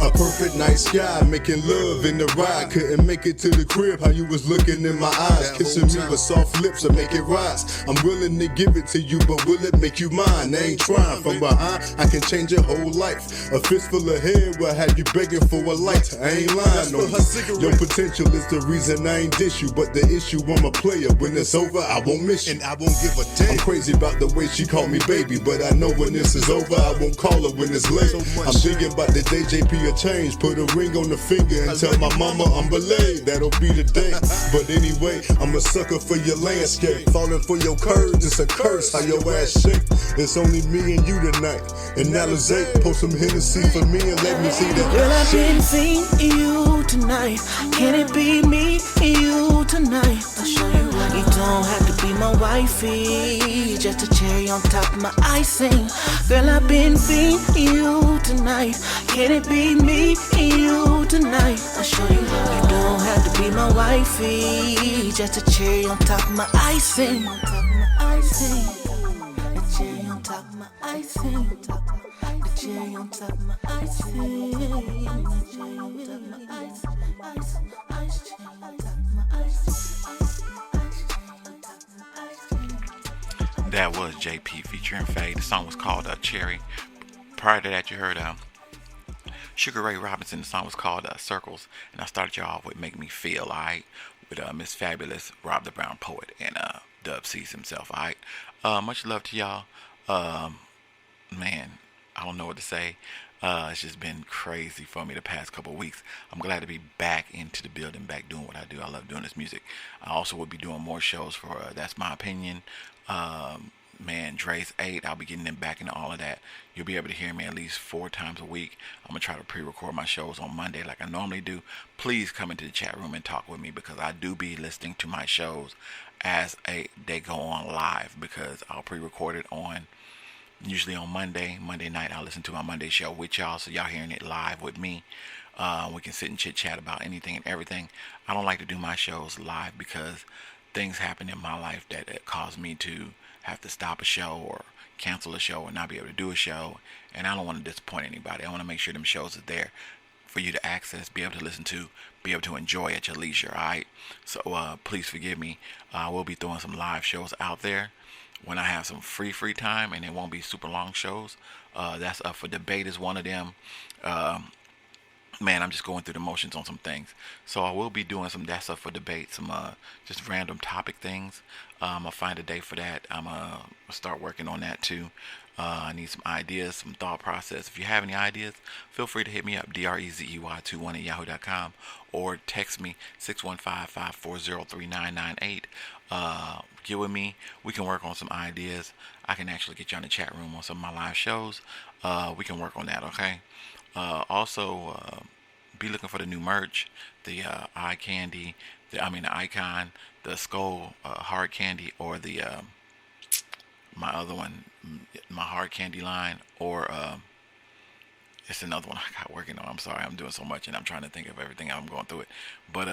A perfect night sky, making love in the ride. Couldn't make it to the crib, how you was looking in my eyes. Kissing me with soft lips to make it rise. I'm willing to give it to you, but will it make you mine? I ain't trying from behind, I can change your whole life. A fistful of head will have you begging for a light. I ain't lying on you. Your potential is the reason I ain't dish you, but the issue, I'm a player. When it's over, I won't miss you, and I won't give a damn. I'm crazy about the way she called me baby, but I know when this is over, I won't call her when it's late. I'm thinking about the day JP change, put a ring on the finger and tell my mama I'm belayed. That'll be the day. But anyway, I'm a sucker for your landscape. Falling for your curves, it's a curse how your ass shake. It's only me and you tonight. And Alizé, pour some Hennessy for me and let me see that. Girl, I've been seeing you tonight. Can it be me and you tonight? I'll show you right. You don't have to be my wifey, just a cherry on top of my icing. Girl, I've been seeing you tonight. Can it be me and you tonight? I'll show you how. You don't have to be my wifey, just a cherry on top of my icing. The cherry on top of my icing. The cherry on top of my icing. The cherry on top of my ice. That was JP featuring Faye. The song was called Cherry. Prior to that, you heard Sugar Ray Robinson. The song was called Circles. And I started you off with Make Me Feel, alright? With Miss Fabulous, Rob the Brown Poet, and Dub C's himself, alright? Much love to y'all. Man, I don't know what to say. It's just been crazy for me the past couple of weeks. I'm glad to be back into the building, back doing what I do. I love doing this music. I also will be doing more shows for That's My Opinion. Man, Dre's 8, I'll be getting them back into all of that. You'll be able to hear me at least 4 times a week. I'm going to try to pre-record my shows on Monday like I normally do. Please come into the chat room and talk with me, because I do be listening to my shows as they go on live, because I'll pre-record it usually on Monday night. I'll listen to my Monday show with y'all, so y'all hearing it live with me. We can sit and chit chat about anything and everything. I don't like to do my shows live because things happen in my life that cause me to have to stop a show or cancel a show or not be able to do a show, and I don't want to disappoint anybody. I want to make sure them shows are there for you to access, be able to listen to, be able to enjoy at your leisure, alright? So please forgive me. I will be throwing some live shows out there when I have some free time, and it won't be super long shows. That's Up for Debate is one of them. man, I'm just going through the motions on some things. So I will be doing some that stuff for debate, some just random topic things. I'll find a day for that. I'm gonna start working on that too. I need some ideas, some thought process. If you have any ideas, feel free to hit me up, drezey21 at yahoo.com, or text me 615-540-3998. Get with me. We can work on some ideas. I can actually get you on the chat room on some of my live shows. We can work on that, okay? Also, be looking for the new merch, the eye candy, the icon, the skull hard candy, or the my other one, my hard candy line, or it's another one I got working on. I'm sorry, I'm doing so much and I'm trying to think of everything. I'm going through it, but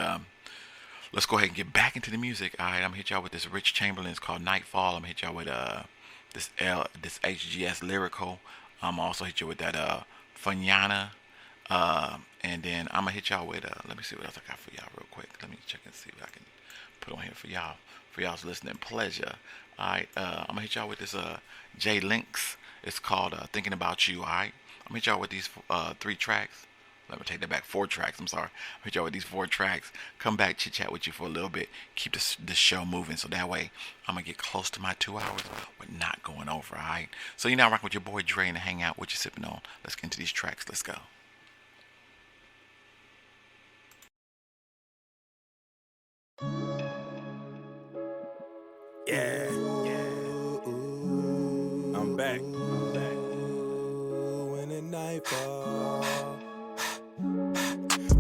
let's go ahead and get back into the music. All right, I'm gonna hit y'all with this Rich Chamberlain. It's called Nightfall. I'm gonna hit y'all with this HGS Lyrical. I'm also hit you with that Fanyana, and then I'm gonna hit y'all with let me see what else I got for y'all real quick. Let me check and see what I can put on here for y'all's listening pleasure. All right, I'm gonna hit y'all with this J Links. It's called Thinking About You. All right, I'm gonna hit y'all with these 3 tracks. Let me take that back. 4 tracks. I'm sorry. I'll hit y'all with these 4 tracks. Come back, chit chat with you for a little bit. Keep this show moving, so that way I'm gonna get close to my 2 hours, but not going over. All right. So you're now rocking with your boy Dre and the Hangout. What you sipping on? Let's get into these tracks. Let's go. Yeah, I'm back. When the night falls,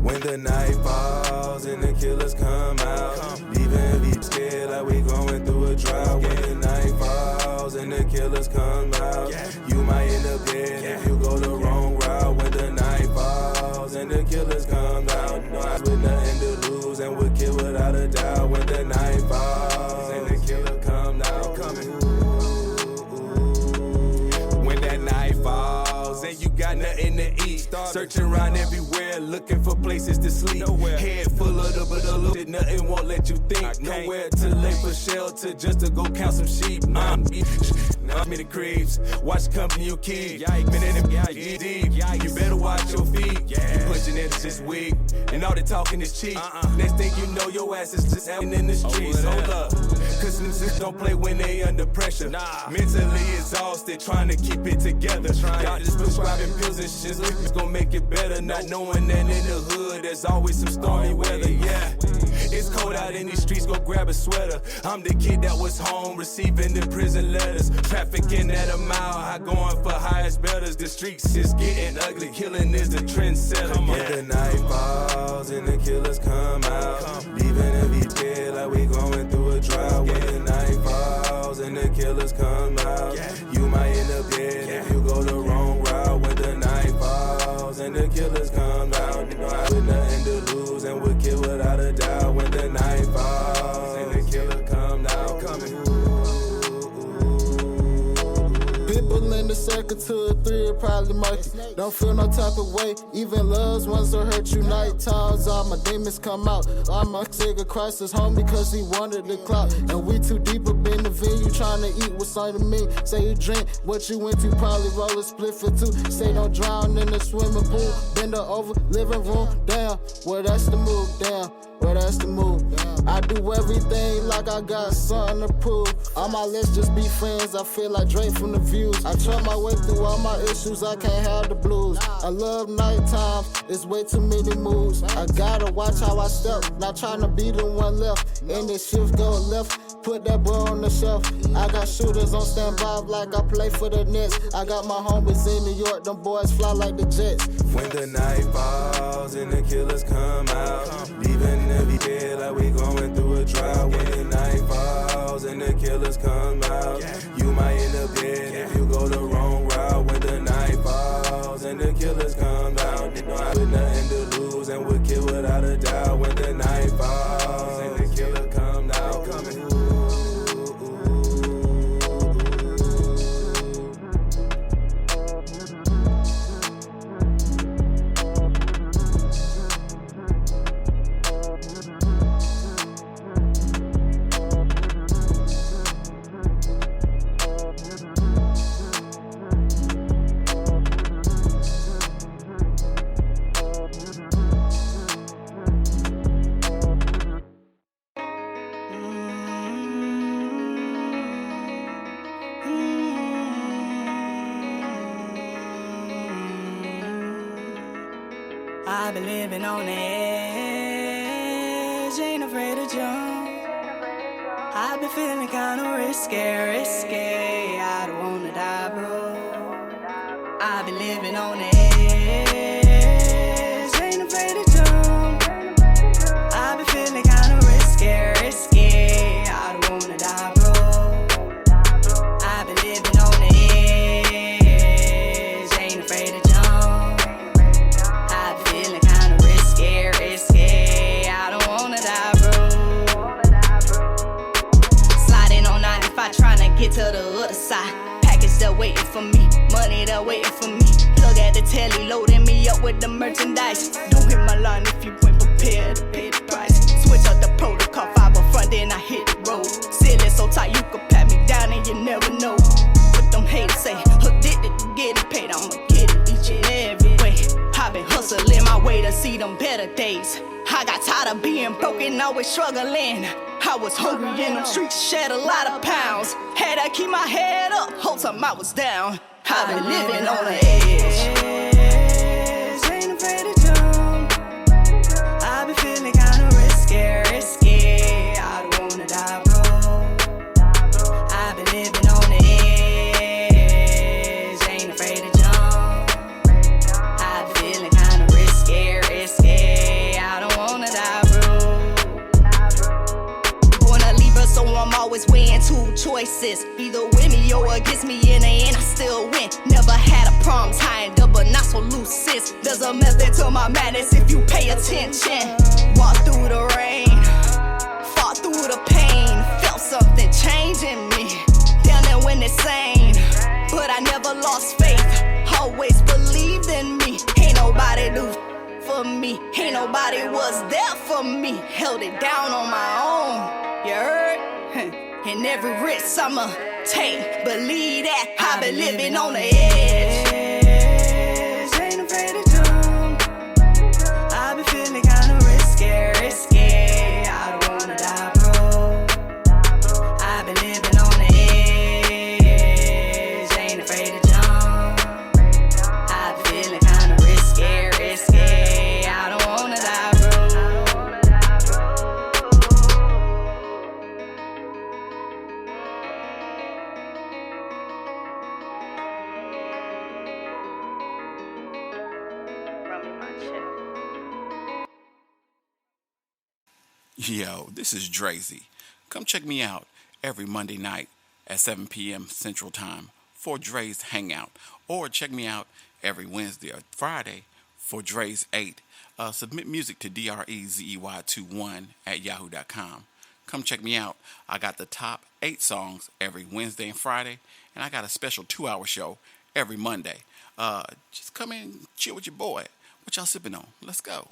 when the night falls and the killers come out, leaving me scared like we going through a drought. When the night falls and the killers come out, you might end up dead if you go the wrong route. When the night falls and the killers come out, you know I with nothing to lose and would kill without a doubt. When the night falls and the killer come out, coming. When that night falls and you got nothing to eat, searching around everywhere looking for places to sleep. Head full of the shit, nothing won't let you think. Nowhere to lay for shelter, just to go count some sheep. Me the creeps, watch company you keep. Minute and deep, you better watch your feet. You pushing it, it's just weak, and all the talking is cheap. Next thing you know, your ass is just out in the streets. Hold up, cause niggas don't play when they under pressure. Mentally exhausted, trying to keep it together. Y'all just prescribing pills and shit, it's gonna make it better. Not knowing that in the hood, there's always some stormy weather, yeah. It's cold out in these streets, go grab a sweater. I'm the kid that was home, receiving the prison letters. Trafficking at a mile high, going for highest betters. The streets is getting ugly, killing is the trendsetter. When the night falls and the killers come out, leaving every scared like we going through a drought. When the night falls and the killers come out, you might end up dead if you go the wrong route. When the night falls and the killers come out, you know I with nothing to lose and would kill without a doubt. When the night falls and the killer come out, coming. People in the circle 2 or 3 are probably murky. Don't feel no type of way, even loves ones will hurt you. Night times, all my demons come out. I'm a nigga Christ is home because he wanted the clout. And we too deep up in the venue trying to eat what's under me. Say you drink what you went to, probably roll a split for 2. Say don't drown in the swimming pool. Bend her over, living room, down. Well, that's the move, down. Well, that's the move. I do everything like I got something to prove. On my list, just be friends. I feel like Drake from the Views. I try my way through all my issues. I can't have the blues. I love nighttime. It's way too many moves. I gotta watch how I step. Not trying to be the one left. And this shift go left. Put that bro on the shelf. I got shooters on standby like I play for the Nets. I got my homies in New York. Them boys fly like the Jets. When the night falls and the killers come out, leaving every day like we going through a drought. When the night falls and the killers come out, you might end up dead if you go the wrong route. When the night falls and the killers come out, you know I with nothing to lose and would kill without a doubt. When the night falls and the killer come out, coming. I've been living on the edge, ain't afraid to jump. I've been feeling kinda risky. I don't wanna die, bro. I've been living on the edge, ain't afraid to jump. I've been feeling kinda risky. I don't wanna die, bro. I've been living on the edge, ain't afraid to jump. I've been feeling kinda risky. I don't wanna die, bro. Sliding on 95, trying to get to the other side. Package there waiting for me, money there waiting for me. Plug at the telly, loading me up with the merchandise. Don't hit my line if you ain't prepared to pay the price. Switch up the protocol, 5 up front, then I hit the road. Ceiling so tight you could pat me down and you never know. What them haters say, addicted to getting paid, I'ma get it each and every way. I've been hustling my way to see them better days. I got tired of being broken, always struggling. I was hungry in them streets, shed a lot of pounds. Had to keep my head up, whole time I was down. I've been living on the edge, ain't afraid to jump. I've been feeling kinda risky. I don't wanna die, bro. I've been living on the edge, ain't afraid to jump. I've been feeling kinda risky. I don't wanna die, bro. Born a Libra, so I'm always weighing 2 choices. Either with me or against me, in the end I still win. Never had a problem tying up, but not so loose, sis. There's a method to my madness if you pay attention. Walk through the rain, fought through the pain, felt something changing me. Down there when it's sane, but I never lost faith. Always believed in me. Ain't nobody do for me. Ain't nobody was there for me. Held it down on my own. You heard? And every risk I'ma take, believe that I've been living on the edge. Ain't afraid to jump. I've been feeling kinda risky. I don't wanna die, bro. I've been living on the edge, ain't afraid to jump. I've been feeling kinda risky. I don't wanna die, bro. Yo, this is Drazy. Come check me out every Monday night at 7 p.m. Central Time for Dre's Hangout. Or check me out every Wednesday or Friday for Dre's 8. Submit music to drezey21@yahoo.com. Come check me out. I got the top 8 songs every Wednesday and Friday, and I got a special 2-hour show every Monday. Just come in and chill with your boy. What y'all sipping on? Let's go.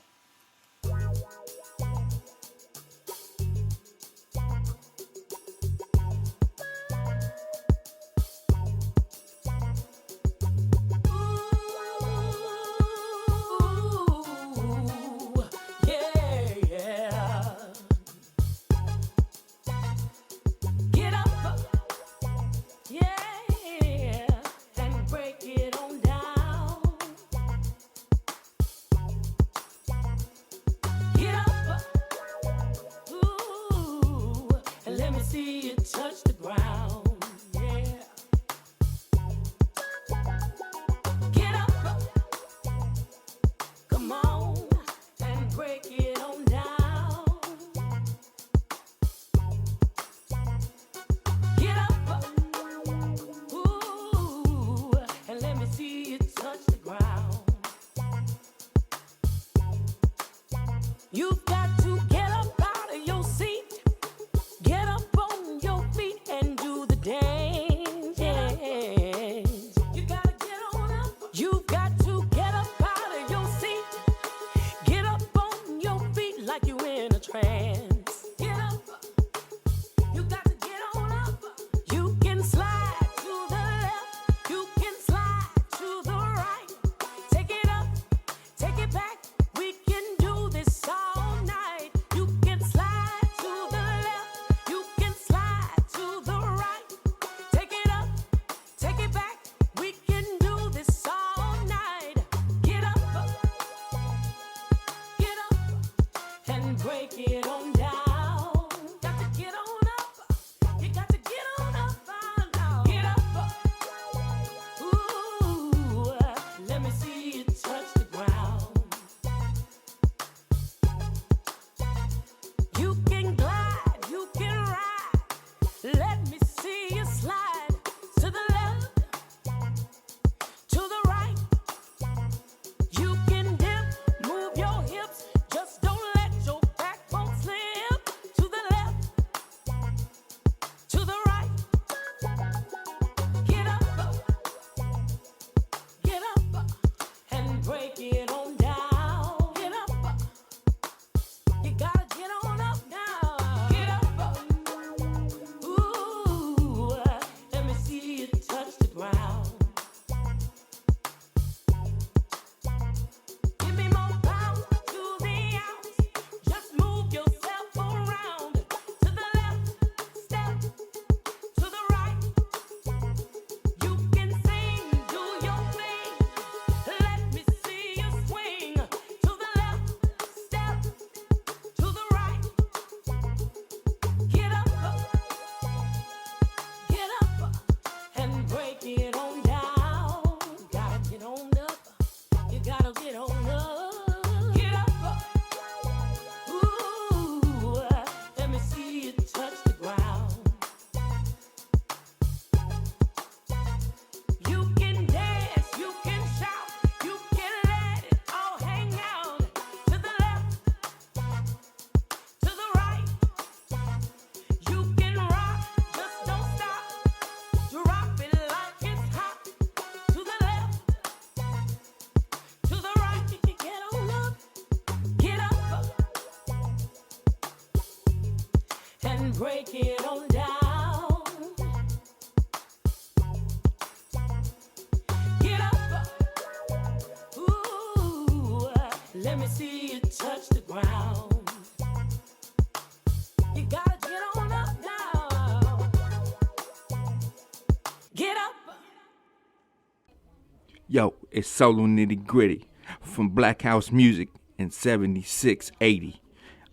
Touch the ground, yeah. Get up, come on, and break it on down. Get up, ooh, and let me see you touch the ground. You've got to get up out of your seat. Get up on your feet and do the dance. You gotta get on up. You've got to get up out of your seat. Get up on your feet like you in a trance. Get up. You got to get on up. You can slide to the left. You can slide to the right. Take it up. Take it back. We can do this all night. You can slide to the left. You can slide to the right. Take it up, take it back. We can do this all night. break it on down. Got to get on up. You got to get on up and down. Get up. Ooh, let me see you touch the ground. You can glide, you can ride. Let me see you slide to the left, to the right. You can dip, move your hips. Just don't let your backbone slip. To the left, to the right. Get up, and break it on down. Get up, you gotta get on up now. Get up, ooh, let me see you touch the ground. Give me more power to the ounce. Just move yourself around. To the left, step to the right. You can sing, do your thing. Let me see you swing. To the left, step to the right. Get up, and break it on down. Gotta get on up. You gotta get on up. Get up. Ooh, let me see you touch the ground. You can dance, you can shout, you can let it all hang out. To the left, to the right. You can rock, just don't stop. Drop it like it's hot. To the left, to the right. Get on up, get up, and break it on down. Get up, ooh, let me see you touch the ground. You gotta get on up now. Get up. Yo, it's Solo Nitty Gritty from Black House Music in 7680.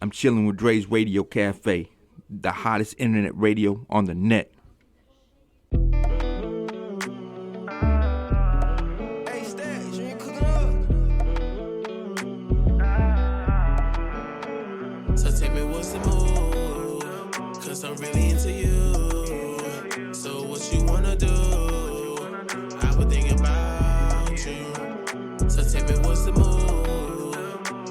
I'm chilling with Dre's Radio Cafe, the hottest internet radio on the net. So tell me what's the move, cause I'm really into you. So what you wanna do, I've been thinking about you. So tell me what's the move,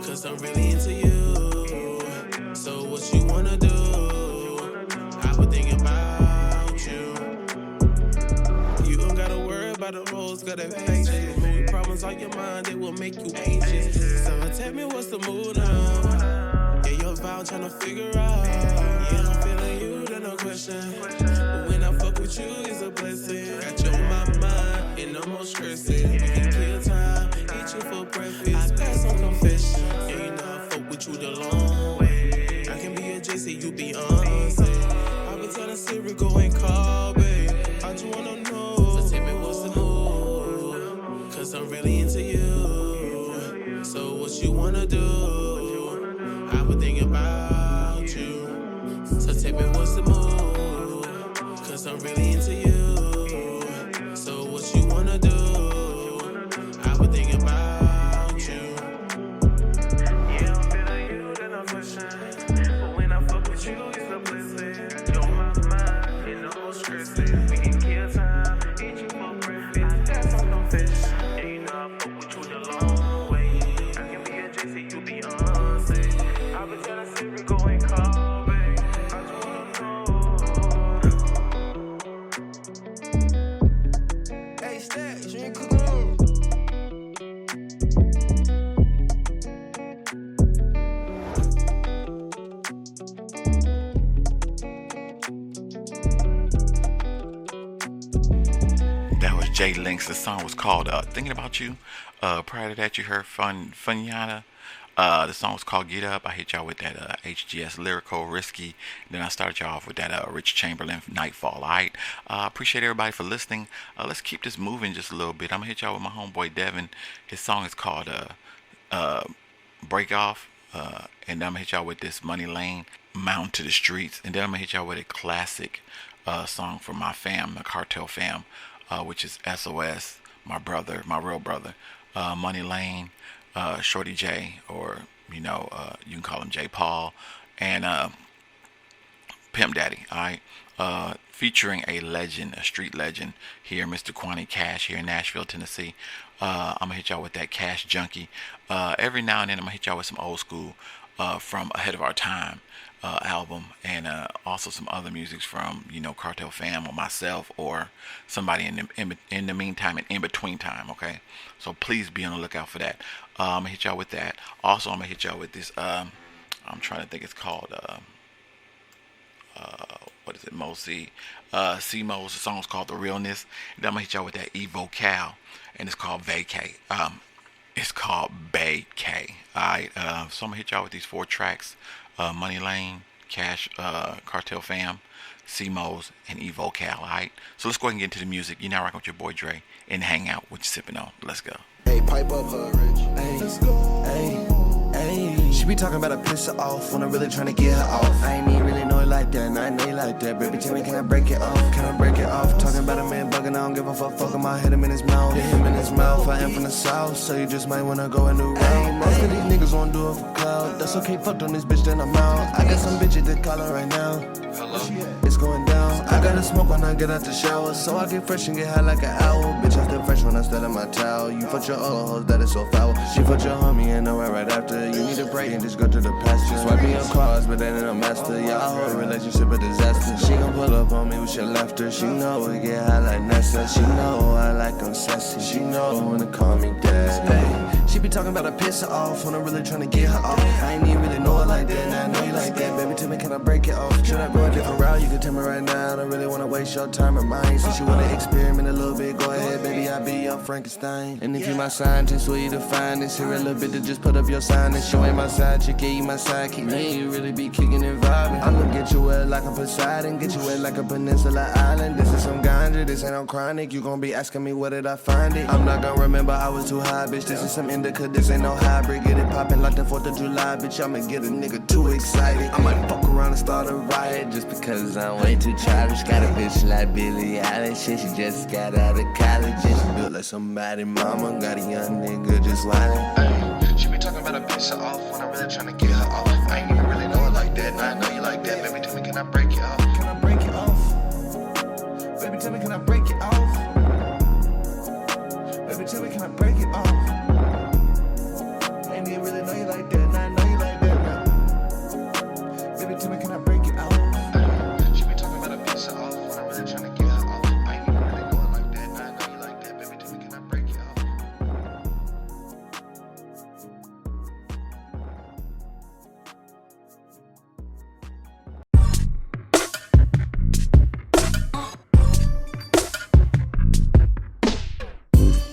cause I'm really into you. So what you wanna do, I've been thinking about you. You don't gotta worry about the roads, got that pages. Moving problems on your mind, they will make you anxious. So tell me what's the mood now. Yeah, your vow tryna figure out. Yeah, I'm feeling you, there's no question. But when I fuck with you, it's a blessing. Got you on my mind, and no more stressing. We can kill time, eat you for breakfast. Pass on confession. Yeah, you know I fuck with you the long way. I can be a JC, you be honest. I've been telling Siri, go and call, babe. I just wanna know. So tell me what's the move, cause I'm really into you. So what you wanna do, I've been thinking about you. So tell me what's the move, cause I'm really into you. So what you wanna do, I've been thinking about you. Yeah, I'm feeling you, there's no question. But when I fuck with you, it's a blessing. You're my mind, and no more stressing. We can kill time, eat you for breakfast. That's on confession. Yeah, you know I fuck with you the long way. I can be a JC, you be honest. I've been telling Siri, go and call, babe. I just wanna know. Hey, Stacks, you ain't cooking on. That was Jay Links. The song was called Thinking About You. Prior to that, you heard Funyana. The song was called Get Up. I hit y'all with that HGS Lyrical Risky. Then I started y'all off with that Rich Chamberlain Nightfall. Alright. Appreciate everybody for listening. Let's keep this moving just a little bit. I'm gonna hit y'all with my homeboy Devin. His song is called Break Off. And then I'm gonna hit y'all with this Money Lane, Mountain to the Streets, and then I'm gonna hit y'all with a classic song from my fam, the Cartel fam, which is SOS, my brother, my real brother, Money Lane, Shorty J, or you can call him J Paul, and Pimp Daddy. All right, featuring a legend, a street legend here, Mr. Kwani Cash here in Nashville, Tennessee. I'm gonna hit y'all with that Cash Junkie. Every now and then I'm gonna hit y'all with some old school from Ahead of Our Time album, and also some other musics from Cartel Fam or myself or somebody in the meantime and in between time. Okay, so please be on the lookout for that. I'm gonna hit y'all with that. Also, I'm gonna hit y'all with this. I'm trying to think. It's called what is it? Mo C. C-Mo's. The song's called The Realness. And then I'm gonna hit y'all with that Evo Cal, and it's called Vacay. It's called Vacay. Alright, so I'm gonna hit y'all with these 4 tracks: Money Lane, Cash, Cartel Fam, C-Mo's, and Evo Cal. Alright, so let's go ahead and get into the music. You're now rocking with your boy Dre in Hangout. What you sipping on? Let's go. Hey, pipe up, Rich. Hey, let's go. Hey. She be talking about a piss her off when I'm really trying to get her off. I ain't even really know it like that, and I ain't know you like that. Baby, tell me, can I break it off? Can I break it off? Talking about a man bugging, I don't give a fuck him, I hit him in his mouth. Hit him in his mouth, I am from the south, so you just might wanna go a new route. Most of these niggas won't do it for clout. That's okay, fucked on this bitch, then I'm out. I got some bitches that call her right now. Hello? It's going down. I gotta smoke when I get out the shower, so I get fresh and get high like an owl. Bitch, I still fresh when I still in my towel. You fucked your other hoes, that is so foul. She fucked your homie and know right after. You need to pray and just go to the pasture. Swipe me up cars, but that ain't a master. Y'all whole relationship a disaster. She gon' pull up on me with your laughter. She know we get high like Nessa. She know I like them sassy. She know when to call me dad. Hey, she be talking about a piss her off when I'm really trying to get her off. I ain't even really know her like that, and I know you like that. Baby, tell me, can I break it off? Should I go a different route? You can tell me right now. I don't really wanna waste your time or mine. Since you wanna experiment a little bit, go ahead, baby, I'll be your Frankenstein. And if you my scientist, where you to find this? Here a little bit to just put up your sign and show ain't my side chick, yeah, you my sidekick. Man, you really be kicking and vibing. I'm gonna get you wet like a Poseidon, get you wet like a peninsula island. This is some ganja, this ain't no chronic. You gon' be asking me where did I find it? I'm not gonna remember, I was too high, bitch. This is some indica, this ain't no hybrid. Get it poppin' like the 4th of July, bitch. I'ma get a nigga too excited. I might fuck around and start a riot just because I'm way too childish. Got a bitch like Billie Eilish, shit, she just got out of college and she built like somebody mama. Got a young nigga just wildin'. She be talking about a piss her off when I'm really trying to get her off. I ain't even really know her like that, and I know you like that. Baby, tell me, can I break it off? Can I break it off? Baby, tell me, can I break it off? Baby, tell me, can I break it off? I ain't even really know you like that, and I know you like that now. Baby, tell me, can I break it off? She be talking about a piss her off when I'm really trying to get her off. I ain't even really know her like that, and I know you like that. Baby, tell me, can I break it off?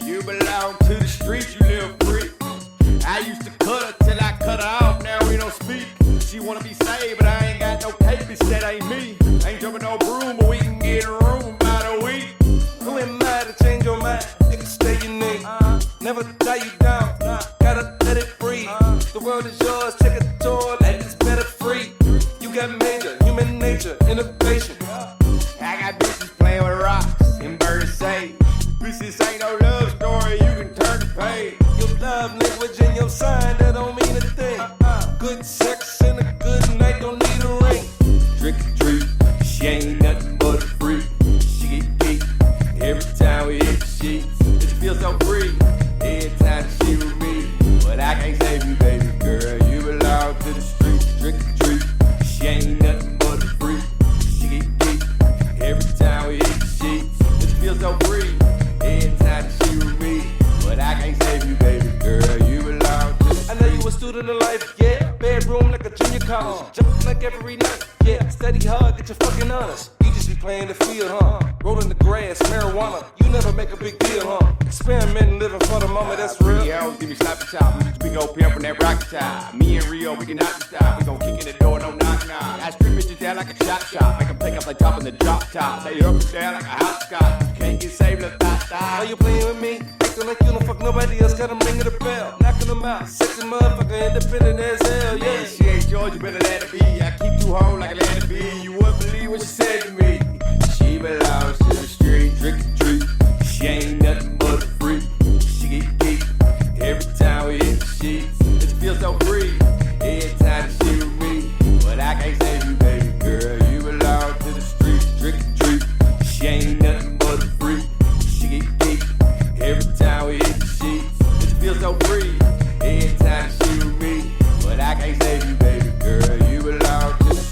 You belong to the streets, you live free. I used to cut her till I cut her off, now we don't speak. She wanna be saved, but I ain't got no papers, that ain't me. Ain't jumping no broom, but we can get in a room by the week. Who am I to change your mind? Nigga, stay your nigga. Never tie you down, gotta let it free. The world is yours, take a tour, let it's better free. You got major, human nature, innovation. I got bitches playing with rocks and birds say, bitches ain't no love story, you can turn the page. Your love language and your sign, that don't mean a thing. Good sex and a good night don't need a ring. Trick or treat, she ain't nothing but a freak. She get geek every time we hit the sheets. It feels so free every time that she with me. But I can't save you, baby girl. You belong to the street. Trick or treat, she ain't nothing but a freak. She get geek every time we hit the sheets. It feels so free every time that she with me. But I can't save you, baby girl. You belong to the street. I know you a student of life, yeah. Bedroom like a junior college. Jumping like every night, yeah. Study hard, get your fucking honors. You just be playing the field, huh? Rolling the grass, marijuana. You never make a big deal, huh? Experimenting, living for the moment, that's real. Yo, give me slap the top. We just big old pimp from that rocket top. Me and Rio, we can knock the stop. We gon' kick in the door, no knock knock. I strip bitches down like a chop. Make them take up like top in the drop top. Say up and down like a hopscotch. Can't get saved, let's stop. Are you playing with me? Acting like you don't fuck nobody else, gotta ring the bell. Knocking them out, sex pussy motherfucker independent as hell, yeah. She ain't yours, you better let it be. I keep you home like I let it be. You wouldn't believe what she said to me. She belongs to the street, trick or treat. She ain't nothing but a freak. She get geek every time we hit the sheets. It feels so free every time she with me. But I can't save you, baby girl. You belong to the street, trick or treat. She ain't nothing but a freak. She get geek every time we hit the sheets. It feels so free every time she with me. But I can't save you, baby girl. You belong to the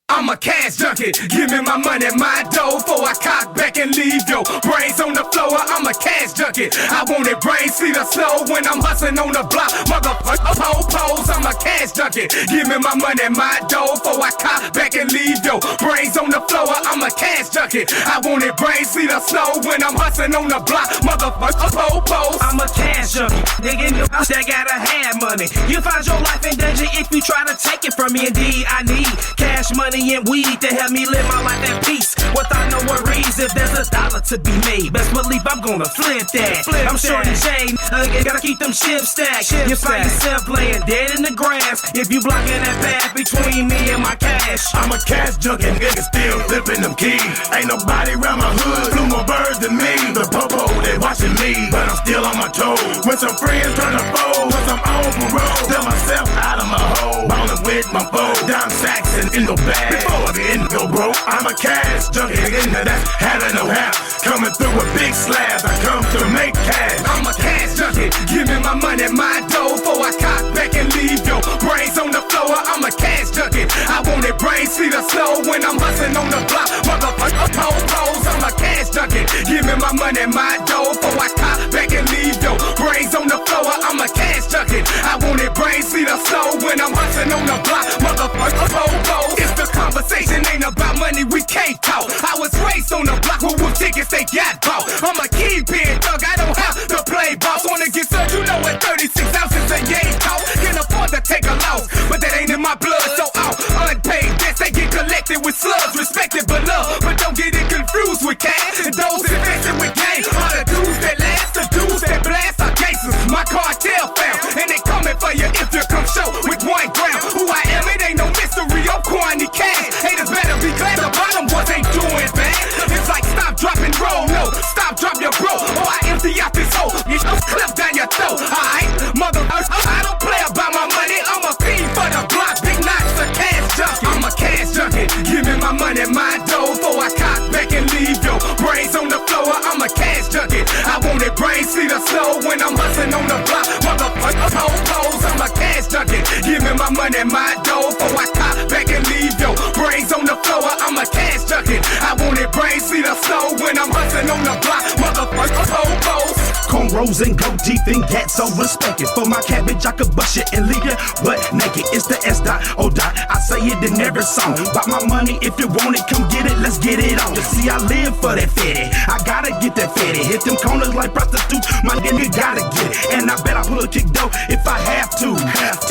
I'm a cash junkie, give me my money, my dough, before I cock back and leave your brains on the floor. I'm a cash junkie, I want it brain see the slow when I'm hustling on the block. Motherfucker, pose, I'm a cash junkie, give me my money, my dough, before I cock back and leave your brains on the floor. I'm a cash junkie, I want it brain see the slow when I'm hustling on the block. Motherfucker, pose. I'm a cash junkie, nigga, you that gotta have money. You find your life in danger if you try to take it from me. Indeed, I need cash money and weed to help me live my life at peace without no worries. If there's a dollar to be made, best believe I'm gonna flip that. I'm short and Jane, gotta keep them chips stacked. You find yourself laying dead in the grass if you blocking that path between me and my cash. I'm a cash junkie, nigga still flipping them keys. Ain't nobody around my hood, flew more birds than me. The popo, they watching me, but I'm still on my toes. When some friends turn to foes, cause I'm on parole. Sell myself out of my hole, ballin' with my foes. Dime sacks and in the bag. Before the end go broke, I'm a cash junkie, into that having no half. Coming through with big slabs, I come to make cash. I'm a cash junkie, give me my money, my dough, before I cock back and leave your brains on the floor. I'm a cash junkie, I want it brain see the slow when I'm hustling on the block. Motherfucker, pose, I'm a cash junkie, give me my money, my dough, before I cock back and leave your brains on the floor. I'm a cash junkie, I want it brain see the slow when I'm hustling on the block. Motherfucker, pose. It's the conversation ain't about money, we can't talk. I was raised on the block with tickets they got bought. I'm a keypin thug, I don't have to play boss. Wanna get served, you know at 36 ounces a yay talk. Can't afford to take a loss, but that ain't in my blood. So out, unpaid debts, they get collected with slugs. Respected but love, but don't get it confused with cash. And those invested with game are the dudes that last, the dudes that blast are gangsters. My cartel found, and they coming for you if you come show with 1 gram. Who I am, it ain't no mystery, I'm quantity cash. Haters better be glad the bottom boys ain't doing bad. It's like stop, drop, and roll, no, stop, drop your bro, or I empty out this hole, you just clip down your throat. Alright, mother, I don't play about my money, I'm a fiend for the block, big knots, a cash junkie. I'm a cash junkie, give me my money, my dough, before I cock back and leave your brains on the floor. I'm a cash junkie, I want it brain see the slow when I'm hustling on the block. Motherfucker, pose, I'm a cash junkie, give me my money, my dough, before I cock back and leave your brains on the floor. I'm a cash junkie, I want it brain see the slow when I'm hustling on the block. Motherfucker, pose. Cornrows and go deep and get so respected. For my cabbage, I could bust it and leave you butt naked. It's the S.O. I say it in every song. Bought my money, if you want it, come get it, let's get it on. You see, I live for that fitty, I gotta get that fitty. Hit them corners like prostitutes, my nigga gotta get it. And I bet I pull a kick though if I have to.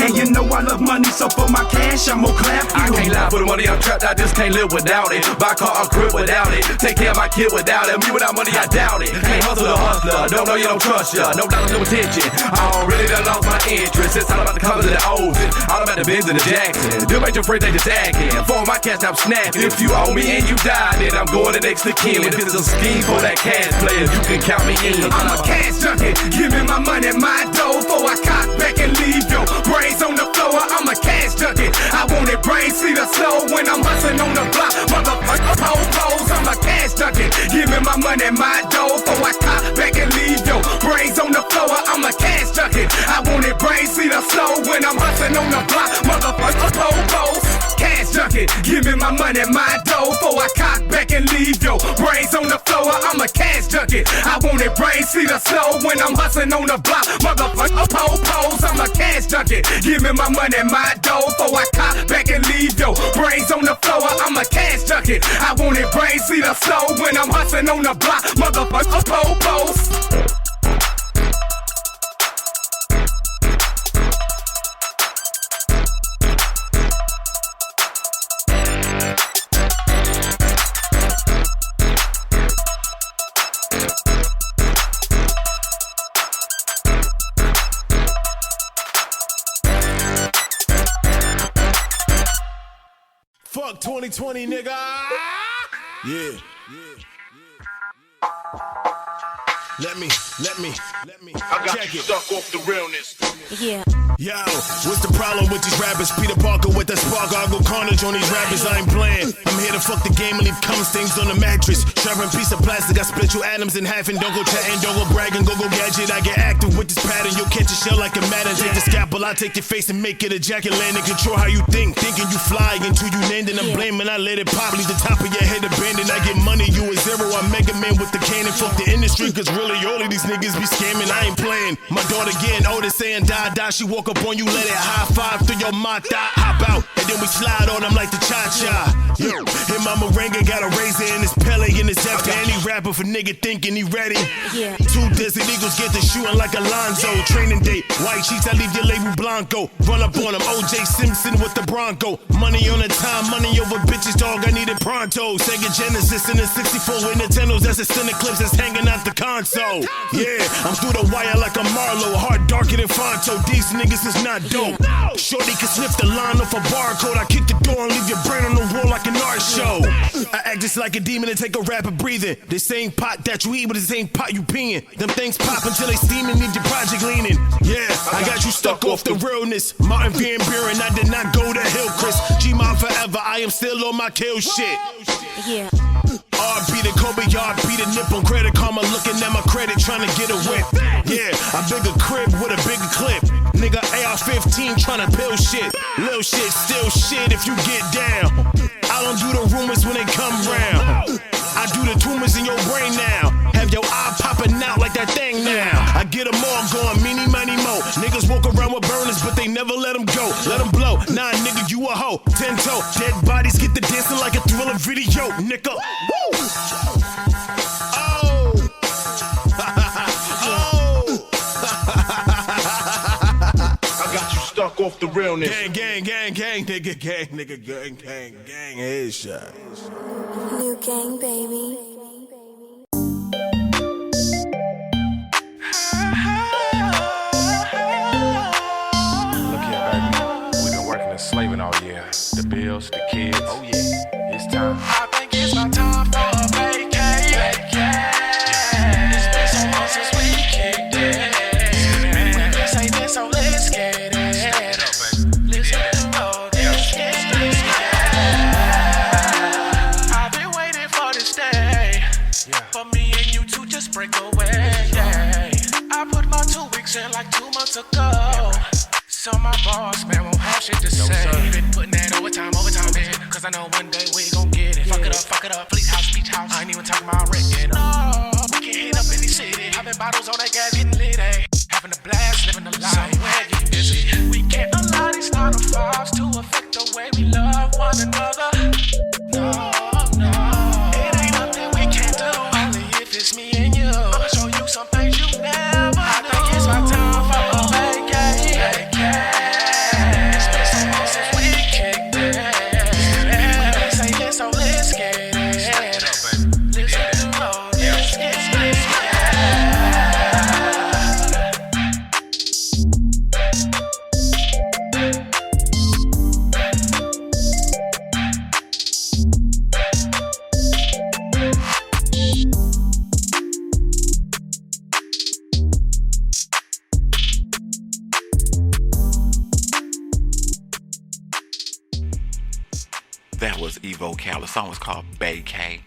And you know I love money, so for my cash, I'm gonna clap you. I can't lie, for the money I'm trapped, I just can't live without it. Buy a car or crib without it. Take care of my kid without it. Me without money, I doubt it. Can't hustle a hustler, don't know you don't trust ya. No dollars, no attention. I already done lost my interest. It's all about the colors of the O's, all about the Benz and the Jackson. Them ain't your friends, they just acting. For my cash, I'm snapping. If you owe me and you die, then I'm going to next to kin. If it's a scheme for that cash player, you can count me in. I'm a cash junkie, give me my money, my dough, before I cock back and leave your brains on the floor. I'm a cash junkie, I want it brain see the slow when I'm hustling on the block. Motherfucker, pose, I'm a cash junkie, give me my money, my dough, before I cock back and leave your brains on the floor. I'm a cash junkie, I want it brain see the slow when I'm hustling on the block. Motherfucker, pose. Cash junkie, give me my money, my dough, before I cock back and leave your brains on the floor. I'm a cash junkie, I want it brain see the slow when I'm hustling on the block. Motherfucker, pose, I'm a cash junkie, give me my money, my dough, before I cock back and leave your brains on the floor. I'm a cash junkie, I want it brain see the slow when I'm hustling on the block. Motherfucker, pose. Fuck 2020, nigga. Yeah. Let me. I got you stuck off the realness. Yeah. Yo, what's the problem with these rappers? Peter Parker with that spark, I'll go carnage on these rappers, I ain't playing. I'm here to fuck the game and leave cum stains on the mattress. Sharpen piece of plastic, I split your atoms in half and don't go chatting, don't go bragging, go gadget. I get active with this pattern, you'll catch a shell like a Madden. Take the scalpel, I take your face and make it a jacket. Land and control how you think, thinking you fly until you land and I'm blaming. I let it pop, leave the top of your head abandoned. I get money, you a zero, I Mega Man with the cannon. Fuck the industry, cause really all of these niggas be scamming, I ain't playing. My daughter getting older, saying die, die, she walk up on you, let it high five through your mata, hop out, and then we slide on them like the cha-cha. Yo, hit my moringa, got a razor in his Pele in his after any rapper for nigga thinking he ready. Yeah. 2 Desert Eagles get to shooting like Alonzo. Training day, white sheets, I leave your label Blanco. Run up on him, OJ Simpson with the Bronco. Money on the time, money over bitches, dog, I need it pronto. Sega Genesis in the 64 with Nintendos, that's a center clips that's hanging out the console. Yeah, I'm through the wire like a Marlowe, heart darker than Fonto. These niggas is not dope. Shorty can sniff the line off a barcode. I kick the door and leave your brain on the wall like an art show. I act just like a demon and take a rapper breathing. The same pot that you eat, but the same pot you peeing. Them things pop until they steam and leave your project leaning. Yeah, I got you stuck off the realness. Martin Van Buren, I did not go to Hillcrest. G-Mob forever, I am still on my kill shit. Yeah. RB to Kobe, RB to Nip on Credit Karma, looking at my credit, trying to get a whip. Yeah, I bigger crib with a bigger clip. Nigga AR-15 trying to pill shit. Lil shit, still shit if you get down. I don't do the rumors when they come round. I do the tumors in your brain now. Have your eye popping out like that thing now. I get them all going, meeny, miny, mo. Niggas walk around with burners, but they never let them go. Let them blow. Nah, nigga, you a hoe. 10-toe. Dead bodies get the dancing like a Thriller video, nigga. Woo! Stuck off the realness. Gang, nigga, gang, headshot. New gang, baby. Look here, baby. We've been working and slaving all year. The bills, the kids. Oh yeah, it's time. I think it's my time for a vacay. It's been so long since we kicked it. This ain't been so let's get it. Break away, yeah. I put my 2 weeks in like 2 months ago. So my boss, man, won't have shit to say. Been putting that overtime in. Cause I know one day we gon' get it. Fuck it up, Fleet House, Beach House. I ain't even talking about rent, no. We can hit up any city. Popping bottles on that gas, getting lit, eh. Having a blast, living the life. Somewhere getting busy. We can't allow these 9 to 5s to affect the way we love one another. No. It ain't nothing we can't do. Only if it's me and you. I'ma show you some things you never knew. I think it's my time for a vacay. It's been so long since we kicked it. This ain't been so let's get it. Listen to the road, let's get it. That was Evo Cal. The song was called Bay K.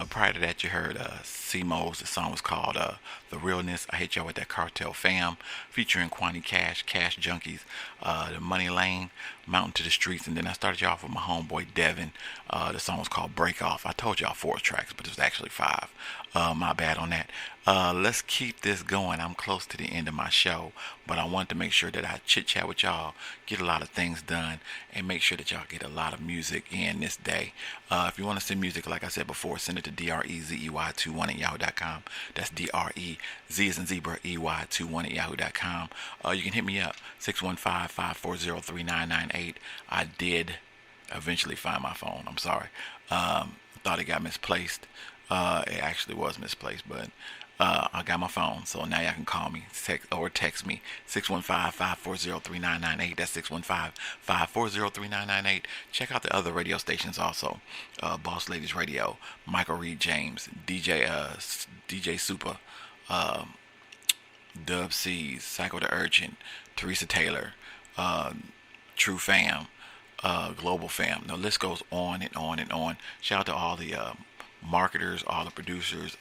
Prior to that, you heard C-Mo's. The song was called The Realness. I Hate Y'all With That Cartel Fam, featuring Kwani Cash, Cash Junkies, The Money Lane, Mountain to the Streets, and then I started you off with my homeboy Devin. The song was called Break Off. I told y'all 4 tracks, but it was actually 5. My bad on that. Let's keep this going. I'm close to the end of my show, but I want to make sure that I chit chat with y'all, get a lot of things done, and make sure that y'all get a lot of music in this day. If you want to send music, like I said before, send it to drezey21 at yahoo.com. That's DREZ as in zebra, EY21 at yahoo.com. You can hit me up, 615-540-3998. I did eventually find my phone. I'm sorry. Thought it got misplaced. It actually was misplaced, but I got my phone, so now y'all can call me text me 615-540-3998. That's 615-540-3998. Check out the other radio stations also. Boss Ladies Radio, Michael Reed James, DJ Super, Dub C's, Psycho the Urchin, Teresa Taylor, True Fam, Global Fam. The list goes on and on and on. Shout out to all the marketers, all the producers,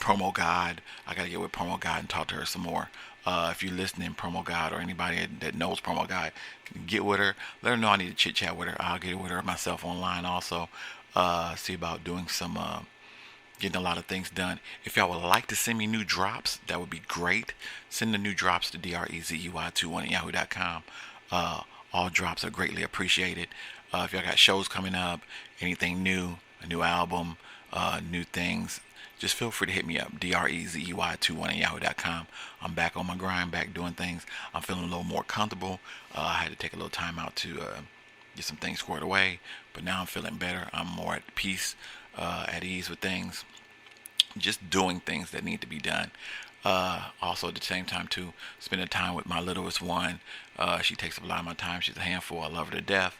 Promo God. I gotta get with Promo God and talk to her some more. If you're listening, Promo God, or anybody that knows Promo God, get with her. Let her know I need to chit chat with her. I'll get with her myself online also. See about doing some getting a lot of things done. If y'all would like to send me new drops, that would be great. Send the new drops to drezey21@yahoo.com. All drops are greatly appreciated. If y'all got shows coming up, anything new, a new album, new things, just feel free to hit me up, drezey21@yahoo.com. I'm back on my grind, back doing things. I'm feeling a little more comfortable. I had to take a little time out to get some things squared away, but now I'm feeling better. I'm more at peace, at ease with things, just doing things that need to be done. Also at the same time too, spending time with my littlest one. She takes up a lot of my time. She's a handful. I love her to death.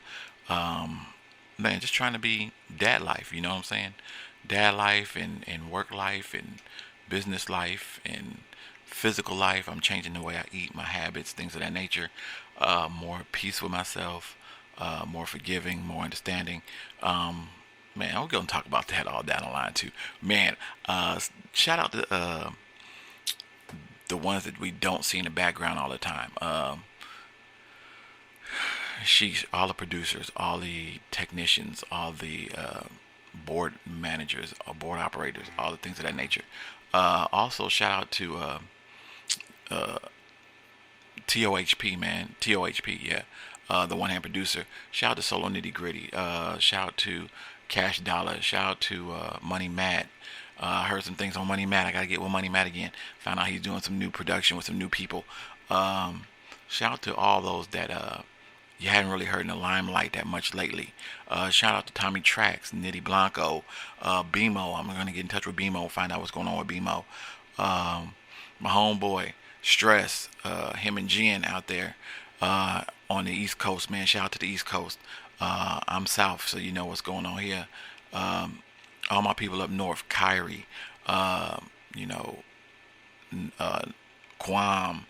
Man, just trying to be dad life, you know what I'm saying? Dad life and work life and business life and physical life. I'm changing the way I eat, my habits, things of that nature. More peace with myself, more forgiving, more understanding. Man, we're going to talk about that all down the line too. Man, shout out to the ones that we don't see in the background all the time. All the producers, all the technicians, all the board managers, board operators, all the things of that nature. Also, shout out to TOHP, man. TOHP, yeah. The one-hand producer. Shout out to Solo Nitty Gritty. Shout out to Cash Dollar. Shout out to Money Matt. I heard some things on Money Matt. I got to get with Money Matt again. Found out he's doing some new production with some new people. Shout out to all those that you hadn't really heard in the limelight that much lately. Shout out to Tommy Trax, Nitty Blanco, BMO. I'm going to get in touch with BMO, find out what's going on with BMO. My homeboy, Stress, him and Jen out there on the East Coast, man. Shout out to the East Coast. I'm South, so you know what's going on here. All my people up north, Kyrie, Quam,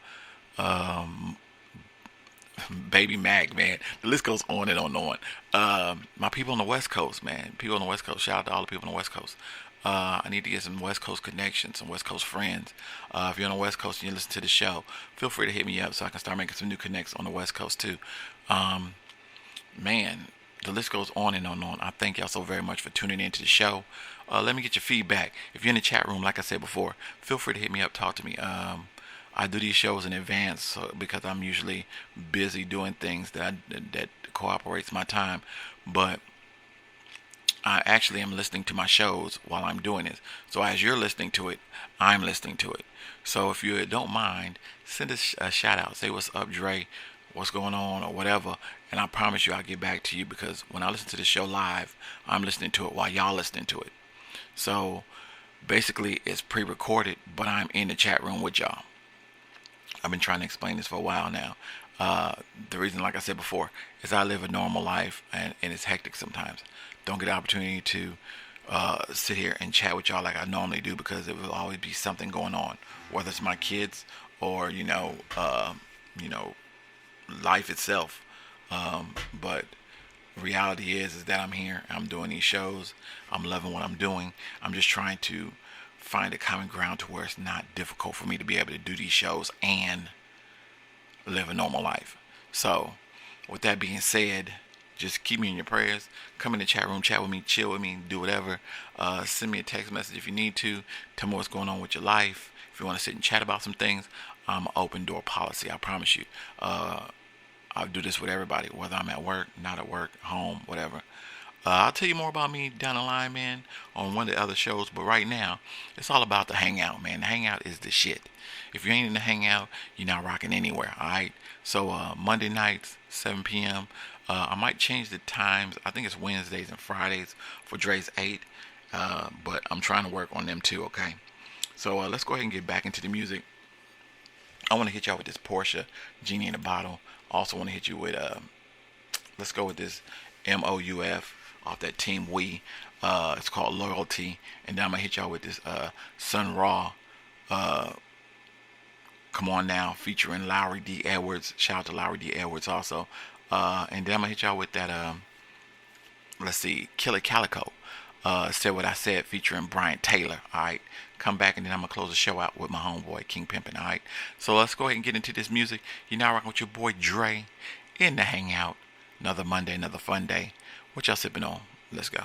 Baby Mac, man. The list goes on and on and on. My people on the West Coast, man. People on the West Coast. Shout out to all the people on the West Coast. I need to get some West Coast connections, some West Coast friends. If you're on the West Coast and you listen to the show, feel free to hit me up so I can start making some new connects on the West Coast too. Man, the list goes on and on and on. I thank y'all so very much for tuning into the show. Let me get your feedback. If you're in the chat room, like I said before, feel free to hit me up, talk to me. I do these shows in advance because I'm usually busy doing things that cooperates my time. But I actually am listening to my shows while I'm doing this. So as you're listening to it, I'm listening to it. So if you don't mind, send us a shout out. Say, what's up, Dre? What's going on, or whatever. And I promise you I'll get back to you, because when I listen to the show live, I'm listening to it while y'all listening to it. So basically it's pre-recorded, but I'm in the chat room with y'all. I've been trying to explain this for a while now. The reason, like I said before, is I live a normal life, and it's hectic sometimes. Don't get the opportunity to sit here and chat with y'all like I normally do, because there will always be something going on, whether it's my kids or life itself. But reality is that I'm here. I'm doing these shows. I'm loving what I'm doing. I'm just trying to find a common ground to where it's not difficult for me to be able to do these shows and live a normal life. So with that being said, just keep me in your prayers. Come in the chat room, chat with me, chill with me, do whatever. Send me a text message if you need to. Tell me what's going on with your life. If you want to sit and chat about some things, I'm open door policy. I promise you. I'll do this with everybody, whether I'm at work, not at work, home, whatever. I'll tell you more about me down the line, man, on one of the other shows. But right now, it's all about the Hangout, man. The Hangout is the shit. If you ain't in the Hangout, you're not rocking anywhere, all right? So Monday nights, 7 p.m. I might change the times. I think it's Wednesdays and Fridays for Dre's 8. But I'm trying to work on them too, okay? So let's go ahead and get back into the music. I want to hit y'all with this Porsche Genie in a Bottle. Also want to hit you with let's go with this MOUF off that Team We. It's called Loyalty. And then I'm gonna hit y'all with this Sun Ra. Come On Now, featuring Lowry D. Edwards. Shout out to Lowry D. Edwards also. And then I'm gonna hit y'all with that let's see, Killer Calico. Said What I Said, featuring Brian Taylor. Alright. Come back and then I'm gonna close the show out with my homeboy King Pimpin'. Alright. So let's go ahead and get into this music. You're now rocking with your boy Dre in the Hangout. Another Monday, another fun day. What y'all sipping on? Let's go.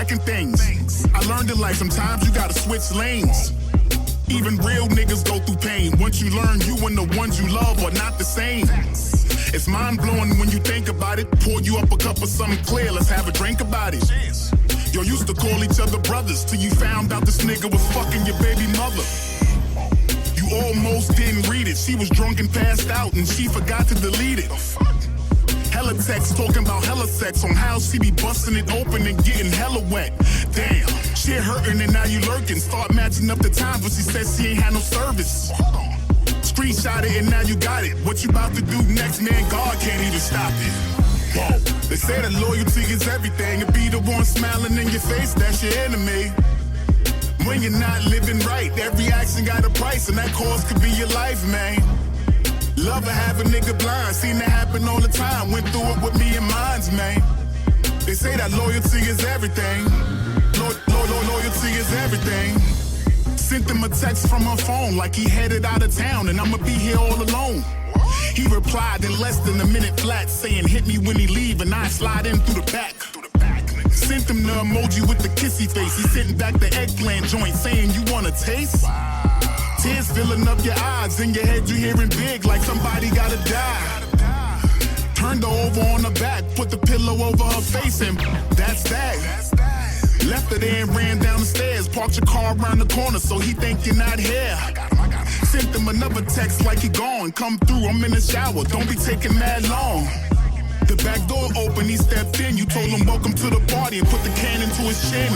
fucking things. I learned in life sometimes you gotta switch lanes. Even real niggas go through pain. Once you learn you and the ones you love are not the same. It's mind-blowing when you think about it. Pour you up a cup of something clear, let's have a drink about it. Yo, used to call each other brothers till you found out this nigga was fucking your baby mother. You almost didn't read it. She was drunk and passed out and she forgot to delete it. Hella texts talking about hella sex on how she be busting it open and getting hella wet. Damn, shit hurting and now you lurking. Start matching up the times when she said she ain't had no service. Screenshot it and now you got it. What you about to do next, man? God can't even stop it. Whoa. They say that loyalty is everything. And be the one smiling in your face, that's your enemy. When you're not living right, every action got a price, and that cost could be your life, man. Love to have a nigga blind, seen that happen all the time. Went through it with me and mines, man. They say that loyalty is everything. Loyalty is everything. Sent him a text from her phone like he headed out of town and I'ma be here all alone. He replied in less than a minute flat, saying hit me when he leave and I slide in through the back. Sent him the emoji with the kissy face. He sent back the eggplant joint saying you wanna taste? Tears filling up your eyes, in your head you hearing big like somebody gotta die. Turned her over on her back, put the pillow over her face and that's that. Left her there and ran down the stairs, parked your car around the corner so he think you're not here. Sent him another text like he gone, come through, I'm in the shower, don't be taking that long. The back door open, he stepped in, you told him welcome to the party and put the can into his chin.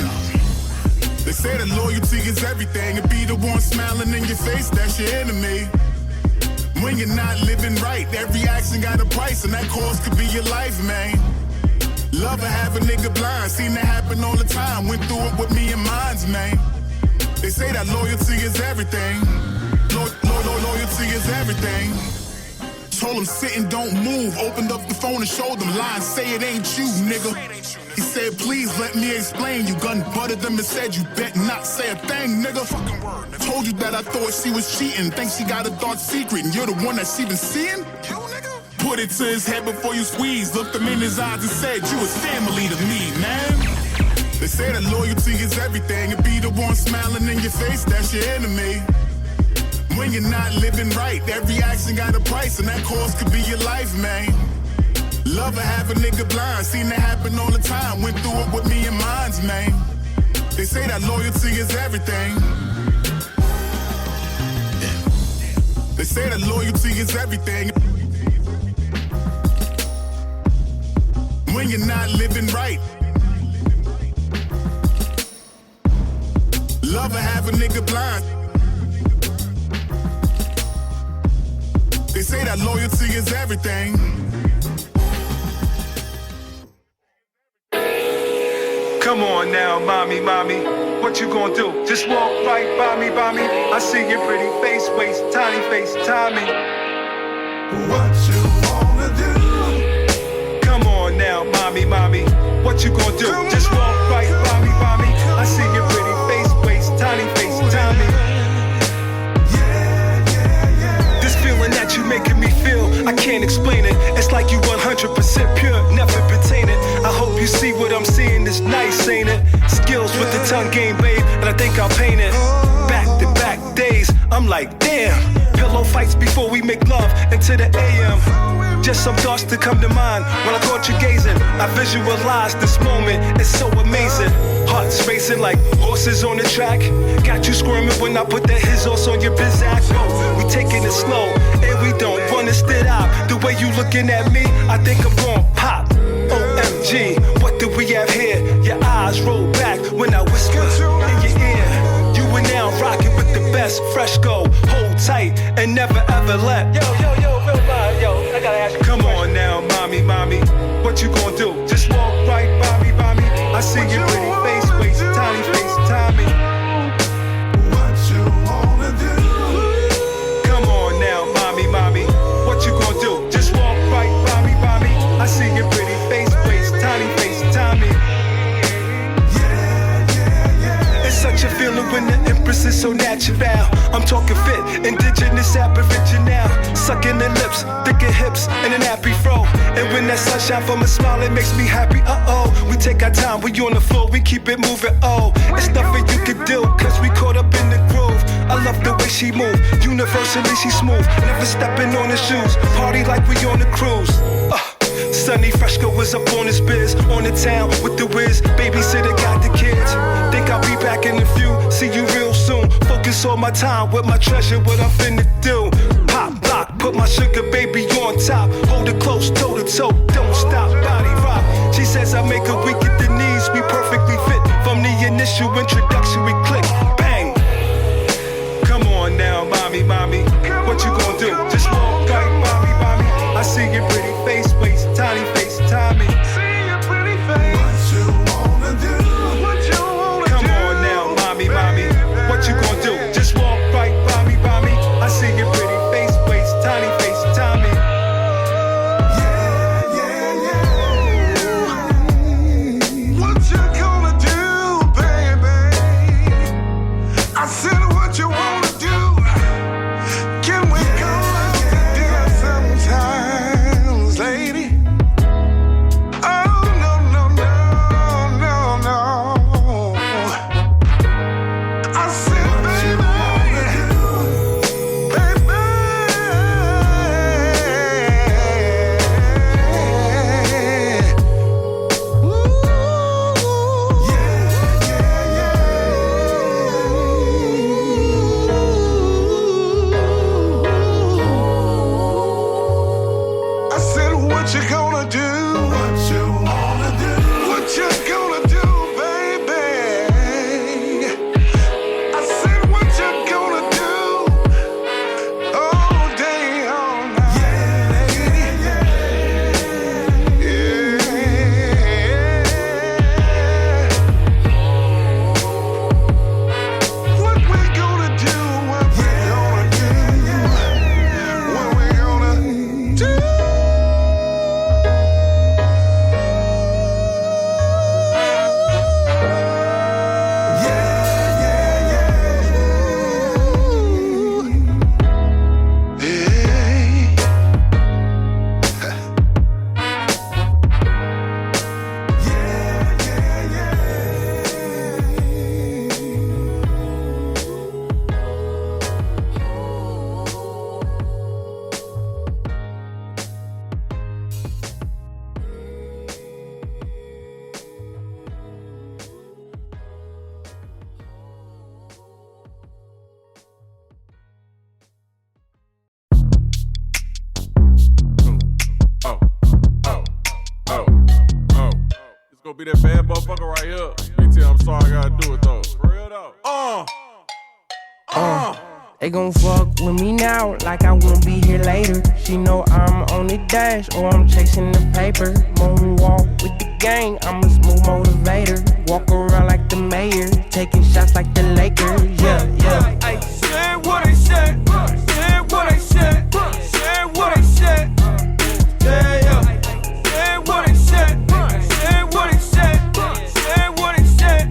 They say that loyalty is everything, and be the one smiling in your face, that's your enemy. When you're not living right, every action got a price, and that cost could be your life, man. Love to have a nigga blind, seen that happen all the time, went through it with me and mines, man. They say that loyalty is everything. Loyalty is everything. Told him sit and don't move, opened up the phone and showed him lines, say it ain't you, nigga. He said, please let me explain. You gun butted them and said you bet not say a thing, nigga. Fucking word. Told you that I thought she was cheating. Think she got a dark secret and you're the one that she been seeing? You, nigga? Put it to his head before you squeeze. Looked him in his eyes and said, you was family to me, man. They say that loyalty is everything. And be the one smiling in your face, that's your enemy. When you're not living right, every action got a price, and that cost could be your life, man. Love to have a nigga blind, seen that happen all the time, went through it with me and mines, man. They say that loyalty is everything. They say that loyalty is everything. When you're not living right, love to have a nigga blind. They say that loyalty is everything. Come on now, mommy, what you gonna do? Just walk right by me. I see your pretty face, waist, tiny face, Tommy. What you wanna do? Come on now, mommy, what you gonna do? Just walk right by me. I see your pretty face, waist, tiny face, Tommy. That you making me feel, I can't explain it. It's like you 100% pure, never been tainted. I hope you see what I'm seeing is nice, ain't it? Skills with the tongue game, babe, and I think I'll paint it. Back to back days, I'm like, damn. Pillow fights before we make love into the AM. Just some thoughts to come to mind when I caught you gazing. I visualized this moment, it's so amazing. Hearts racing like horses on the track. Got you squirming when I put that his horse on your bizac. Oh, we taking it slow, and we don't wanna sit out. The way you looking at me, I think I'm gon' pop. OMG, what do we have here? Your eyes roll back when I whisper in your ear. You and now rocking with the best, fresh go. Hold tight and never ever let. Yo, real live, I gotta ask you. Come on now, mommy, what you gonna do? Just walk right by me. I see your pretty face, waist, tiny face, Tommy. What you wanna do? Come on now, mommy, what you gonna do? Just walk right by me. I see your pretty face, waist, tiny face, Tommy. It's such a feeling when the empress is so natural. I'm talking fit, indigenous, aboriginal. Sucking the lips, thicker hips, and an happy fro. And when that sunshine from a smile, it makes me happy. We take our time, we on the floor, we keep it moving. Oh, it's nothing you can do, cause we caught up in the groove. I love the way she move, universally she smooth. Never stepping on her shoes, party like we on a cruise. Sunny Fresco was up on his biz, on the town with the whiz. Babysitter got the kids. Think I'll be back in a few. See you real soon. Focus on my time with my treasure, what I'm finna do. Pop, lock, put my sugar baby on top. Hold it close, toe to toe, don't stop, body rock. She says I make her weak at the knees. We perfectly fit from the initial introduction. We click, bang. Come on now, mommy, mommy. What you gonna do? Just walk right by me, mommy. I see your pretty face, waist, tiny face, Tommy. See your pretty face. What you wanna do? What you wanna do? Come on now, mommy, mommy. What you gonna do? Just walk right by me, mommy. I see your pretty face, waist, tiny face, Tommy. Yeah, yeah, yeah. What you gonna do, baby? I said, what you wanna do? Can we go out to dinner sometimes, lady? Oh, no, no, no, no, no. I said, baby, baby. Ooh, yeah, yeah, I said, what you gonna do? What you wanna do? What you gonna do, baby? I said, what you gonna do? All day, all night. Yeah, yeah, What we gonna do? What we gonna do? What we gonna do? It's gonna be that bad motherfucker right here. BT, I'm sorry I gotta do it though. For real though. They gon' fuck with me now like I won't be here later. She know I'm on the dash or I'm chasing the paper. Moonwalk with the gang, I'm a smooth motivator. Walk around like the mayor, taking shots like the Lakers. Yeah, yeah. I said what I said. Said what I said. Said what I said. Yeah, yeah. Said what I said. Said what I said. Said what I said.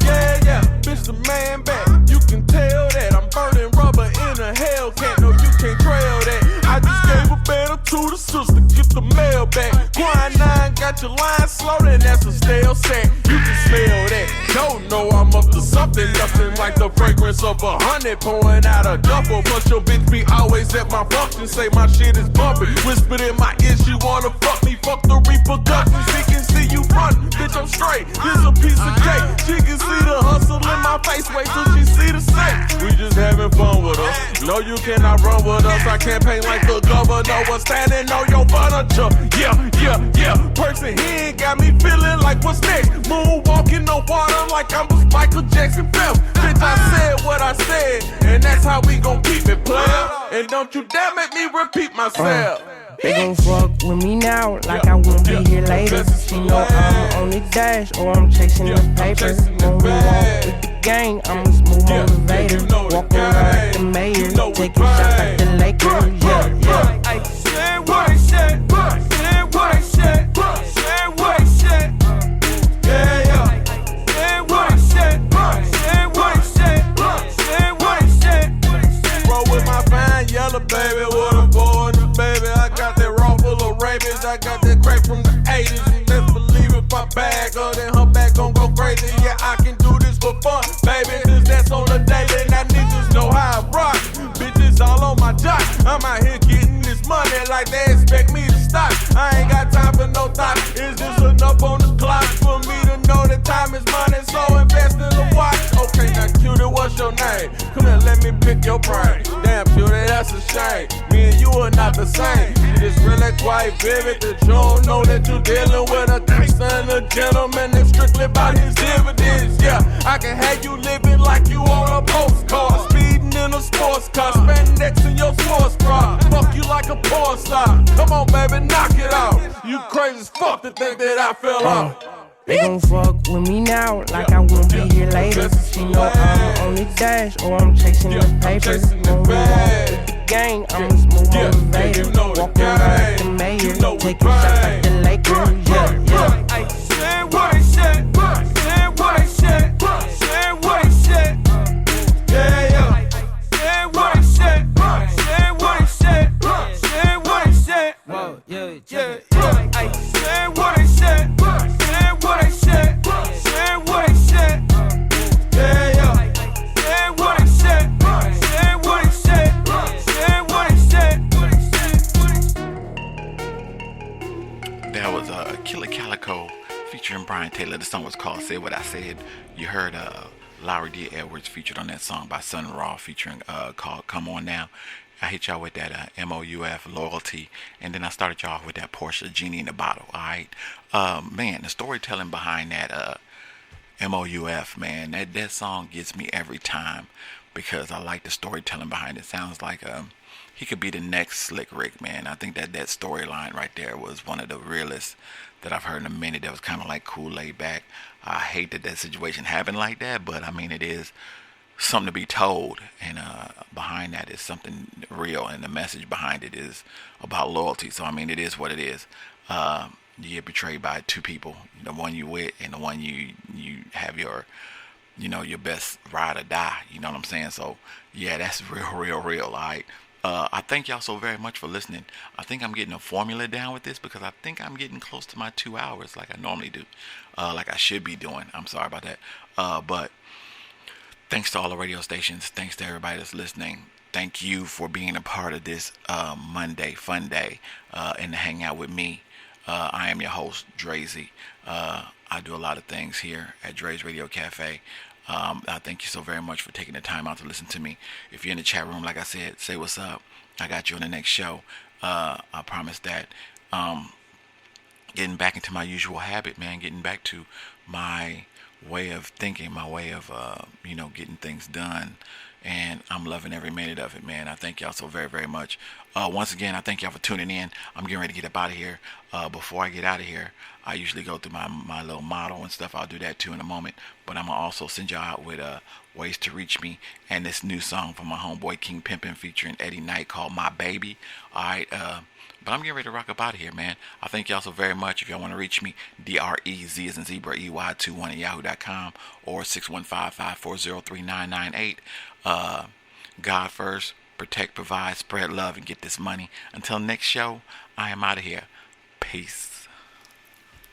Yeah, yeah. Bitch, the man back. You can tell that I'm burning rubber in a Hellcat. No, you can't trail that. I just gave a banner to the sister. Get the mail back. Quinine got your line slow, then that's a stale sack. You can smell that. Don't know I'm up to something. Nothing like the fragrance of 100 pouring out a duffel. Plus your bitch be always at my function. Say my shit is bumping. Whispered in my ear, she wanna fuck me. Fuck the repercussions. She can see you frontin'. Bitch, I'm straight. This a piece of cake. She can see the hustle in my face. Wait till she see the safe. We just having fun with us. No, you cannot run with us. I campaign like the governor was standing on your furniture. Yeah, yeah, yeah. Person here got me feeling like what's next. Moonwalking on water like I was Michael Jackson Phelps. Bitch, I said what I said, and that's how we gon' keep it, player. And don't you dare make me repeat myself. They gon' fuck with me now like I won't be here later. She know I'm on the dash or I'm chasing the paper. Moonwalk with the gang, I'm a smooth motivator. Walk around like the mayor, taking shots like the Lakers. Yeah, yeah. I said what I said. Said what I said. Said what I said. Yeah, yeah. Said what I said. Said what I said. Said what I said. Roll with my fine yellow baby, what a boy, baby. I got that raw full of rabies. I got that crack from the 80s. And best believe if I I'm out here getting this money like they expect me to stop. I ain't got time for no thought. Is this enough on the clock for me to know that time is money? So invest in the watch. Okay, now cutie, what's your name? Come here, let me pick your brain. Damn, cutie, that's a shame. Me and you are not the same. It is really quite vivid that you don't know that you're dealing with a gangster and a gentleman that's strictly about his dividends. Yeah, I can have you living like you on a postcard, speeding in a sports car, spandex in your sports bra. Fuck you like a porn star. Come on, baby, knock it out. You crazy as fuck to think that I fell off. They gon' fuck with me now like I won't be here later. She know I'm on the dash or I'm chasing the paper. Won't walk with the gang, I'm a smooth motivator. Walk around like the mayor, taking shots like the Lakers. Yeah. Say what he said, say what he said, say what he said. Yeah. Say what he said, say what he said, say what he said. Whoa, yeah. Say what he said, say what he said, say what he said. Yeah. Say what he said, say what he said, say what he said. That was Killer Calico featuring Brian Taylor. The song was called Say What I Said. You heard Lowry D. Edwards featured on that song by Sun Ra featuring called Come On Now. I hit y'all with that MOUF, Loyalty, and then I started y'all off with that Porsche Genie in the Bottle. All right, man, the storytelling behind that MOUF, man, that song gets me every time because I like the storytelling behind it. Sounds like he could be the next Slick Rick, man. I think that storyline right there was one of the realest that I've heard in a minute. That was kind of like cool, laid back. I hate that situation happened like that, but I mean, it is something to be told, and behind that is something real, and the message behind it is about loyalty. So I mean, it is what it is. You get betrayed by two people, the one you with and the one you have your best ride or die. You know what I'm saying? So yeah, that's real. All right. I thank y'all so very much for listening. I think I'm getting a formula down with this because I think I'm getting close to my 2 hours like I normally do, like I should be doing. I'm sorry about that. But thanks to all the radio stations. Thanks to everybody that's listening. Thank you for being a part of this Monday fun day and to hang out with me. I am your host, Drazy. I do a lot of things here at Dre's Radio Cafe. I thank you so very much for taking the time out to listen to me. If you're in the chat room, like I said, say what's up. I got you on the next show. I promise that. Getting back into my usual habit, man. Getting back to my way of thinking, my way of, getting things done. And I'm loving every minute of it, man. I thank y'all so very, very much. Once again, I thank y'all for tuning in. I'm getting ready to get up out of here. Before I get out of here, I usually go through my little motto and stuff. I'll do that too in a moment. But I'm going to also send y'all out with ways to reach me and this new song from my homeboy King Pimpin' featuring Eddie Knight called My Baby. All right. But I'm getting ready to rock up out of here, man. I thank y'all so very much. If y'all want to reach me, DREZ as in zebra, EY21 at yahoo.com or 615-540-3998. God first, protect, provide, spread love, and get this money. Until next show, I am out of here. Peace.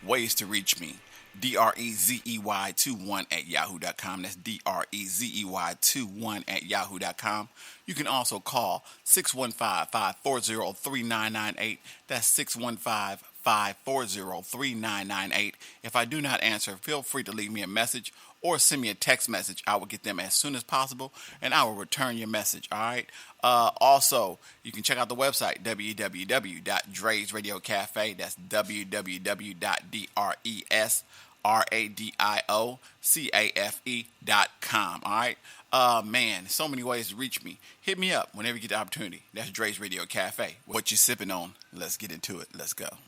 Ways to reach me. DREZEY21 at yahoo.com. That's DREZEY21 at yahoo.com. You can also call 615-540-3998. That's 615-540-3998. If I do not answer, feel free to leave me a message or send me a text message. I will get them as soon as possible, and I will return your message, all right? Also, you can check out the website, www.Dre's Radio Cafe. That's www.DRESRADIOCAFE.com, all right? Man, so many ways to reach me. Hit me up whenever you get the opportunity. That's Dre's Radio Cafe. What you sipping on? Let's get into it. Let's go.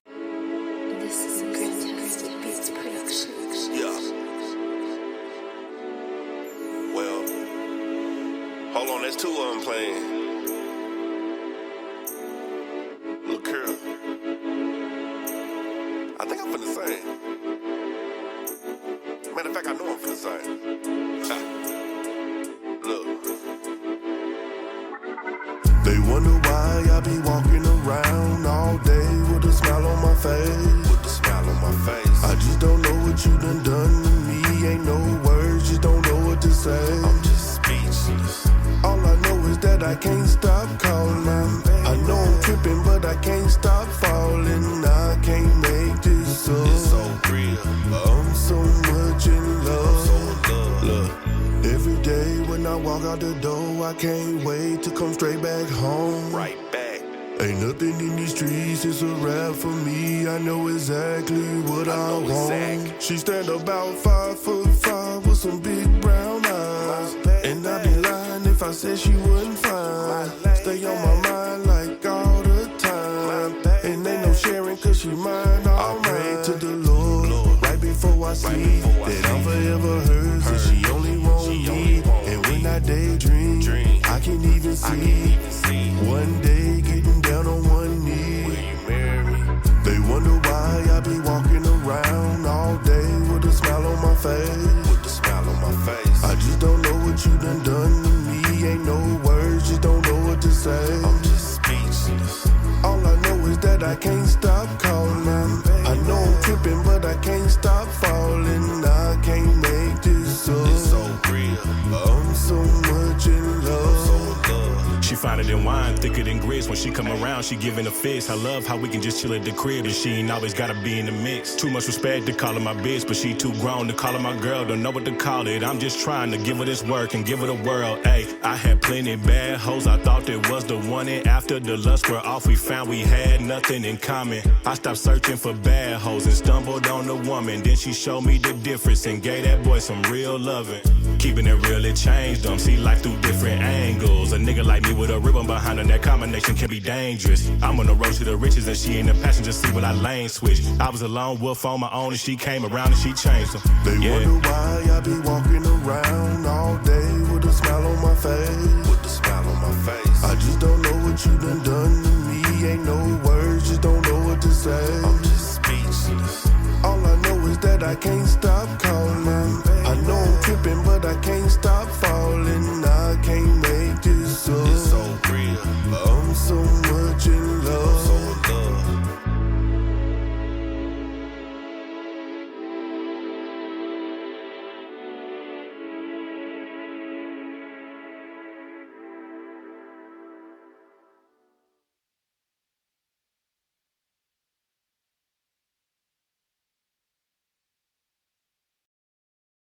This is a Fantastic Beats production. Yeah. Well, hold on, there's two of them playing. Look here. I think I'm finna sing. Matter of fact, I know I'm finna sing. Look. They wonder why I be walking around all day with a smile on my face. With a smile on my face. I just don't know what you done to me. Ain't no words, just don't know what to say. I'm just speechless. All I know is that I can't stop calling. walk out the door, I can't wait to come straight back home. Right back. Ain't nothing in these streets, it's a rap for me. I know exactly what I want. She stand about 5'5" with some big brown eyes. And I'd be lying if I said she wasn't fine. Stay on my mind like all the time. And ain't no sharing cause she mine, all mine. To the Lord, right before I sleep, that I'm forever hers and she only want me. And when I daydream, I can even see one day getting down on one knee. Will you marry me? They wonder why I be walking around all day with a smile on my face. With a smile on my face. I just don't know what you done to me. Ain't no words, just don't know what to say. I'm just speechless. All I know is that I can't stop calling. I know I'm tripping, but I can't stop falling. I can't make this up. It's so real. I'm so much in love. She finer than wine, thicker than grits. When she come around, she giving a fist. I love how we can just chill at the crib and she ain't always gotta be in the mix. Too much respect to call her my bitch, but she too grown to call her my girl. Don't know what to call it. I'm just trying to give her this work and give her the world. Ayy, I had plenty bad hoes. I thought it was the one, and after the lust were off, we found we had nothing in common. I stopped searching for bad hoes and stumbled on a woman. Then she showed me the difference and gave that boy some real loving. Keeping it real, it changed them. See life through different angles. A nigga like me with a ribbon behind her, that combination can be dangerous. I'm on the road to the riches and she in the passenger seat when I lane switch. I was a lone wolf on my own and she came around and she changed them. They wonder why I be walking around all day with a smile on my face. With a smile on my face. I just don't know what you done to me. Ain't no words, just don't know what to say. I'm just speechless. All I know is that I can't